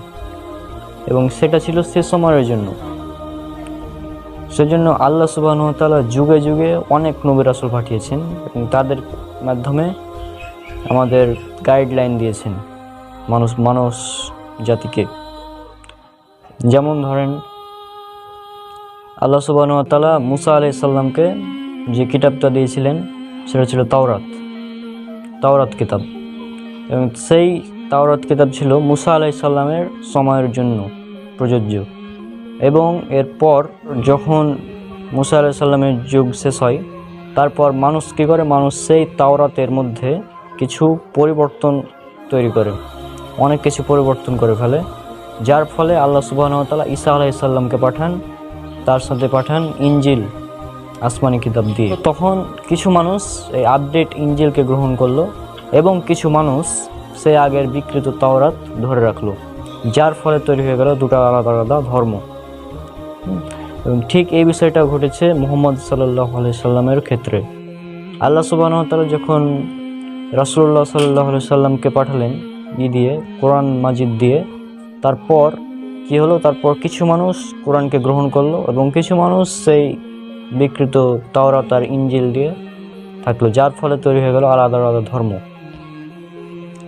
এবং সেটা ছিল সে সময়ের জন্য। সেজন্য আল্লাহ সুবহানাহু ওয়া তাআলা যুগে যুগে অনেক নবী রাসূল পাঠিয়েছেন এবং তাদের মাধ্যমে আমাদের গাইডলাইন দিয়েছেন মানুষ জাতিকে। যেমন ধরেন, আল্লাহ সুবহানাহু ওয়া তাআলা মুসা আলাইহিস সালামকে যে কিতাবটা দিয়েছিলেন সেটা ছিল তাওরাত কিতাব, এবং সেই তাওরাত কিতাব ছিল মুসা আলাইহিস সালামের সময়ের জন্য প্রযোজ্য। এবং এরপর যখন মুসা আলাইহিস সালামের যুগ শেষ হয়, তারপর মানুষ কী করে, মানুষ সেই তাওরাতের মধ্যে কিছু পরিবর্তন তৈরি করে, অনেক কিছু পরিবর্তন করে ফেলে, যার ফলে আল্লাহ সুবহানাহু ওয়া তাআলা ঈসা আলাইহিস সালামকে পাঠান, তার সাথে পাঠান ইনজিল, আসমানি কিতাব দিয়ে। তখন কিছু মানুষ এই আপডেট ইনজিলকে গ্রহণ করলো এবং কিছু মানুষ সেই আগের বিকৃত তাওরাত ধরে রাখলো, যার ফলে তৈরি হয়ে গেল দুটো আলাদা আলাদা ধর্ম। এবং ঠিক এই বিষয়টা ঘটেছে মুহাম্মদ সাল্লাল্লাহু আলাইহি সাল্লামের ক্ষেত্রে। আল্লাহ সুবহানাহু ওয়া তাআলা যখন রাসূলুল্লাহ সাল্লাল্লাহু আলাইহি সাল্লামকে পাঠালেন দিয়ে কোরআন মাজিদ দিয়ে, তারপর কি হলো, তারপর কিছু মানুষ কোরআনকে গ্রহণ করলো এবং কিছু মানুষ সেই বিকৃত তাওরাত আর ইনজিল দিয়ে থাকলো, যার ফলে তৈরি হয়ে গেল আলাদা আলাদা ধর্ম।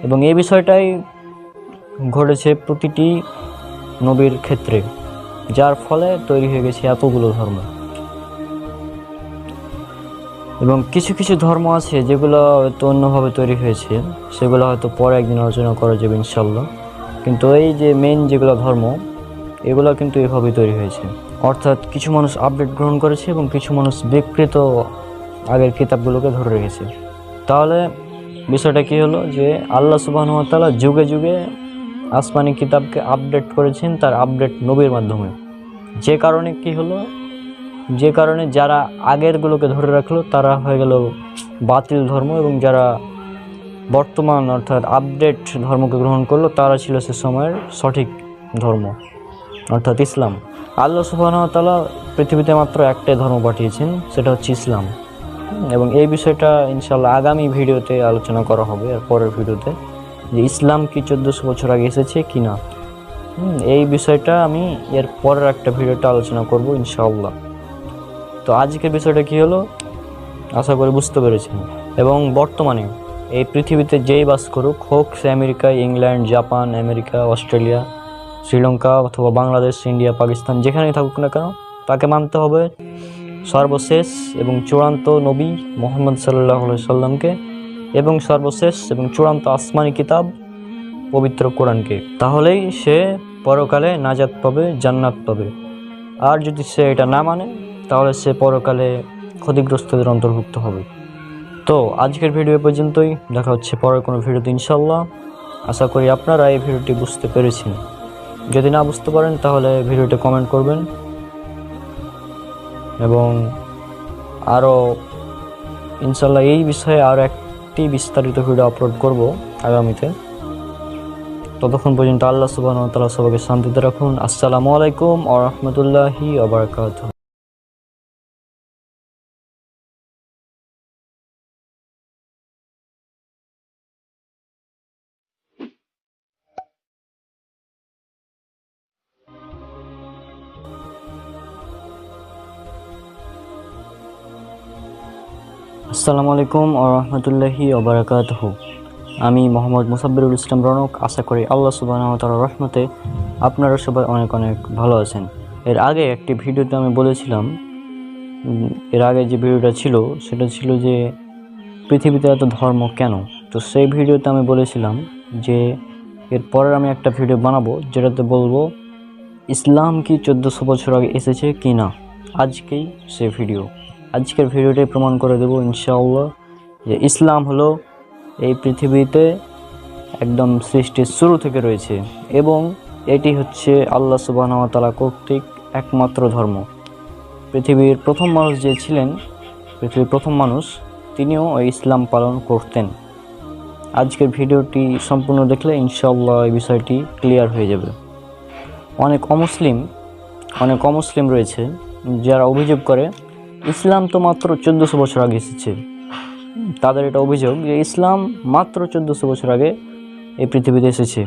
এবং এই বিষয়টাই ঘটেছে প্রতিটি নবীর ক্ষেত্রে, যার ফলে তৈরি হয়ে গেছে এতগুলো ধর্ম। এবং কিছু কিছু ধর্ম আছে যেগুলো হয়তো অন্যভাবে তৈরি হয়েছে, সেগুলো হয়তো পরে একদিন আলোচনা করা যাবে ইনশাল্লাহ। কিন্তু এই যে মেইন যেগুলো ধর্ম, এগুলো কিন্তু এভাবেই তৈরি হয়েছে, অর্থাৎ কিছু মানুষ আপডেট গ্রহণ করেছে এবং কিছু মানুষ বিকৃত আগের কিতাবগুলোকে ধরে রেখেছে। তাহলে বিষয়টা কি হলো, যে আল্লাহ সুবহানাহু ওয়া তাআলা যুগে যুগে আসমানি কিতাবকে আপডেট করেছেন তার আপডেট নবীর মাধ্যমে। যে কারণে কি হলো, যে কারণে যারা আগেরগুলোকে ধরে রাখলো তারা হয়ে গেল বাতিল ধর্ম, এবং যারা বর্তমান অর্থাৎ আপডেট ধর্মকে গ্রহণ করলো তারা ছিল সে সময়ের সঠিক ধর্ম অর্থাৎ ইসলাম। আল্লাহ সুবহানাহু ওয়া তাআলা পৃথিবীতে মাত্র একটাই ধর্ম পাঠিয়েছেন, সেটা হচ্ছে ইসলাম। এবং এই বিষয়টা ইনশাআল্লাহ আগামী ভিডিওতে আলোচনা করা হবে, আর পরের ভিডিওতে, যে ইসলাম কি 1400 বছর আগে এসেছে কি না, এই বিষয়টা আমি এর পরের একটা ভিডিওতে আলোচনা করব ইনশাআল্লাহ। তো আজকের বিষয়টা কি হলো আশা করি বুঝতে পেরেছেন। এবং বর্তমানে এই পৃথিবীতে যেই বাস করুক, হোক সে America, England, Japan, America, Australia, Sri Lanka অথবা বাংলাদেশ, ইন্ডিয়া, পাকিস্তান, যেখানেই থাকুক না কেন, তাকে মানতে হবে সর্বশেষ এবং চূড়ান্ত নবী মুহাম্মদ সাল্লাল্লাহু আলাইহি সাল্লামকে, এবং সর্বশেষ এবং চূড়ান্ত আসমানি কিতাব পবিত্র কোরআনকে। তাহলেই সে পরকালে নাজাত পাবে, জান্নাত পাবে। আর যদি সে এটা না মানে, তাহলে সে পরকালে ক্ষতিগ্রস্তদের অন্তর্ভুক্ত হবে। তো আজকের ভিডিও পর্যন্তই, দেখা হচ্ছে পরের কোনো ভিডিওতে ইনশাআল্লাহ। আশা করি আপনারা এই ভিডিওটি বুঝতে পেরেছেন। যদি না বুঝতে পারেন তাহলে ভিডিওতে কমেন্ট করবেন, এবং আরও ইনশাল্লাহ এই বিষয়ে আরও একটি বিস্তারিত ভিডিও আপলোড করব আগামীতে। ততক্ষণ পর্যন্ত আল্লাহ সুবহানাহু ওয়া তাআলা সবাইকে শান্তিতে রাখুন। আসসালামু আলাইকুম ওয়া রাহমাতুল্লাহি ওয়া বারাকাতুহু। আসসালামু আলাইকুম ওয়া রাহমাতুল্লাহি ওয়া বারাকাতুহু। আমি মোহাম্মদ মুসাব্বিরুল ইসলাম রনক। আশা করি আল্লাহ সুবহানাহু ওয়া তাআলার রহমতে আপনারা সবাই অনেক অনেক ভালো আছেন। এর আগে একটি ভিডিওতে আমি বলেছিলাম, এর আগে যে ভিডিওটা ছিল সেটা ছিল যে পৃথিবীতে এত ধর্ম কেন। তো সেই ভিডিওতে আমি বলেছিলাম যে এরপরে আমি একটা ভিডিও বানাবো যেটাতে বলবো ইসলাম কি 1400 বছর আগে এসেছে কি না। আজকেই সেই ভিডিও, আজকের ভিডিওটাই প্রমাণ করে দেবো ইনশাআল্লাহ যে ইসলাম হলো এই পৃথিবীতে একদম সৃষ্টির শুরু থেকে রয়েছে এবং এটি হচ্ছে আল্লাহ সুবহানাহু ওয়া তাআলা কর্তৃক একমাত্র ধর্ম। পৃথিবীর প্রথম মানুষ যে ছিলেন, পৃথিবীর প্রথম মানুষ, তিনিও ওই ইসলাম পালন করতেন। আজকের ভিডিওটি সম্পূর্ণ দেখলে ইনশাআল্লাহ এই বিষয়টি ক্লিয়ার হয়ে যাবে। অনেক অমুসলিম রয়েছে যারা অভিযোগ করে ইসলাম তো মাত্র 1400 বছর আগে এসেছে। তাদের এটা অভিযোগ যে ইসলাম মাত্র 1400 বছর আগে এই পৃথিবীতে এসেছে।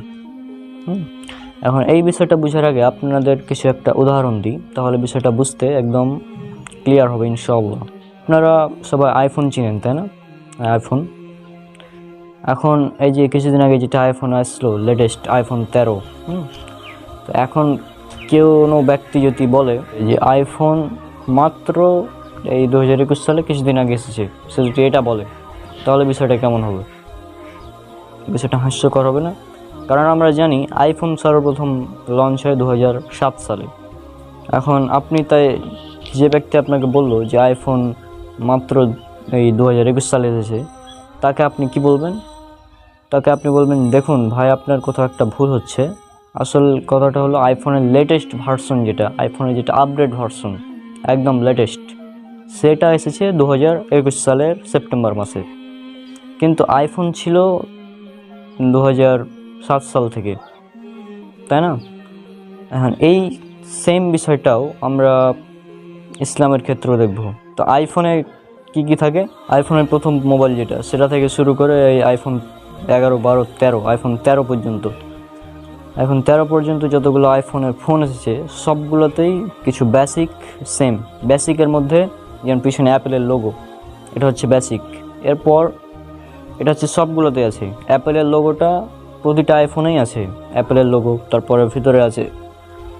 এখন এই বিষয়টা বোঝার আগে আপনাদের কিছু একটা উদাহরণ দিই, তাহলে বিষয়টা বুঝতে একদম ক্লিয়ার হবে ইনশাআল্লাহ। আপনারা সবাই আইফোন চিনেন, তাই না? আইফোন, এখন এই যে কিছুদিন আগে যেটা আইফোন আসলো লেটেস্ট আইফোন 13, তো এখন কোনো ব্যক্তি যদি বলে যে আইফোন মাত্র এই 2021 সালে কিছুদিন আগে এসেছে, সে যদি এটা বলে তাহলে বিষয়টা কেমন হবে? বিষয়টা হাস্যকর হবে না? কারণ আমরা জানি আইফোন সর্বপ্রথম লঞ্চ হয় 2007 সালে। এখন আপনি তাই যে ব্যক্তি আপনাকে বললো যে আইফোন মাত্র এই 2021 সালে এসেছে, তাকে আপনি কি বলবেন? তাকে আপনি বলবেন দেখুন ভাই, আপনার কোথাও একটা ভুল হচ্ছে। আসল কথাটা হলো আইফোনের লেটেস্ট ভার্সন, যেটা আইফোনের যেটা আপডেট ভার্সন একদম লেটেস্ট, সেটা এসেছে 2021 সালের সেপ্টেম্বর মাসে। কিন্তু আইফোন ছিল 2007 সাল থেকে, তাই না? এখন এই সেম বিষয়টাও আমরা ইসলামের ক্ষেত্রেও দেখব। তো আইফোনে কি কি থাকে? আইফোনের প্রথম মোবাইল যেটা, সেটা থেকে শুরু করে এই আইফোন 11, 12, 13, আইফোন 13 পর্যন্ত, এখন 13 পর্যন্ত যতগুলো আইফোনের ফোন এসেছে সবগুলোতেই কিছু বেসিক সেম। বেসিকের মধ্যে যেমন পিছনে অ্যাপেলের লোগো, এটা হচ্ছে বেসিক। এরপর এটা হচ্ছে সবগুলোতে আছে, অ্যাপেলের লোগোটা প্রতিটা আইফোনেই আছে, অ্যাপেলের লোগো। তারপরে ভিতরে আছে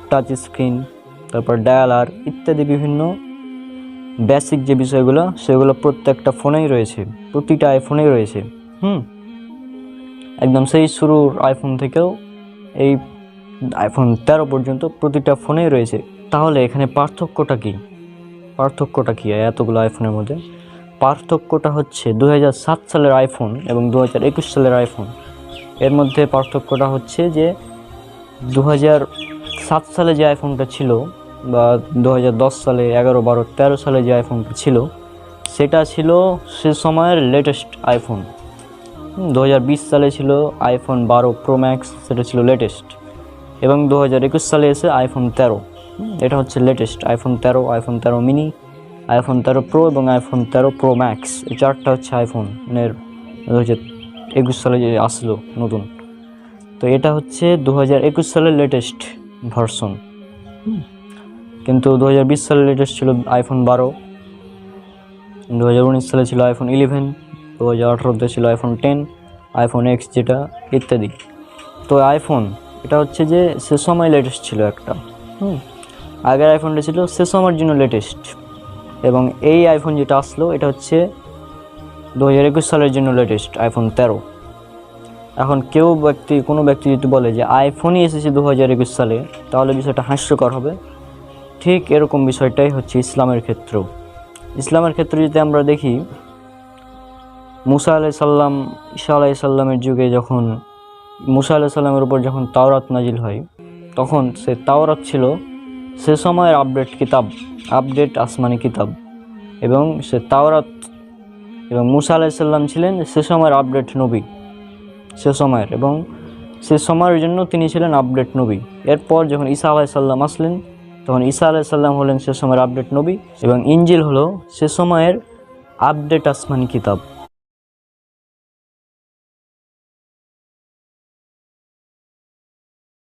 টাচ স্ক্রিন, তারপর ডায়ালার ইত্যাদি বিভিন্ন বেসিক যে বিষয়গুলো সেগুলো প্রত্যেকটা ফোনেই রয়েছে, প্রতিটা আইফোনেই রয়েছে। একদম সেই শুরুর আইফোন থেকেও এই আইফোন 13 পর্যন্ত প্রতিটা ফোনেই রয়েছে। তাহলে এখানে পার্থক্যটা কি এতগুলো আইফোনের মধ্যে? পার্থক্যটা হচ্ছে 2007 সালের আইফোন এবং 2021 সালের আইফোন, এর মধ্যে পার্থক্যটা হচ্ছে যে 2007 সালে যে আইফোনটা ছিল বা 2010 সালে, 11, 12, 13 সালে যে আইফোনটা ছিল সেটা ছিল সে সময়ের লেটেস্ট আইফোন। 2020 সালে ছিল আইফোন 12 প্রো ম্যাক্স, সেটা ছিল লেটেস্ট। এবং 2021 সালে এসে আইফোন 13, এটা হচ্ছে latest iPhone 13, iPhone 13 mini, iPhone 13 pro এবং আইফোন 13 প্রো ম্যাক্স। এই চারটা হচ্ছে আইফোনের 2021 সালে যে আসলো নতুন। তো এটা হচ্ছে 2021 সালের লেটেস্ট ভার্সন। কিন্তু 2020 সালে লেটেস্ট ছিল আইফোন 12, 2019 সালে ছিল আইফোন 11, 2018তে ছিল আইফোন 10, আইফোন এক্স যেটা ইত্যাদি। তো আইফোন এটা হচ্ছে যে সে সময় লেটেস্ট ছিল একটা, আগের আইফোনটা ছিল সে সময়ের জন্য লেটেস্ট। এবং এই আইফোন যেটা আসলো এটা হচ্ছে 2021 সালের জন্য লেটেস্ট আইফোন 13। এখন কোনো ব্যক্তি যদি বলে যে আইফোনই এসেছে 2021 সালে, তাহলে বিষয়টা হাস্যকর হবে। ঠিক এরকম বিষয়টাই হচ্ছে ইসলামের ক্ষেত্রেও। ইসলামের ক্ষেত্রে যদি আমরা দেখি, মুসা আলাইসাল্লাম, ঈসা আলাইসাল্লামের যুগে যখন মুসা আলাইসাল্লামের উপর যখন তাওরাত নাজিল হয়, তখন সে তাওরাত ছিল সে সময়ের আপডেট আসমানি কিতাব। এবং সে তাওরাত এবং মুসা আলাইসাল্লাম ছিলেন সে সময়ের আপডেট নবী, সে সময়ের, এবং সে সময়ের জন্য তিনি ছিলেন আপডেট নবী। এরপর যখন ঈসা আলাইসাল্লাম আসলেন তখন ঈসা আলাইসাল্লাম হলেন সে সময়ের আপডেট নবী এবং ইনজিল হলো সে সময়ের আপডেট আসমানি কিতাব।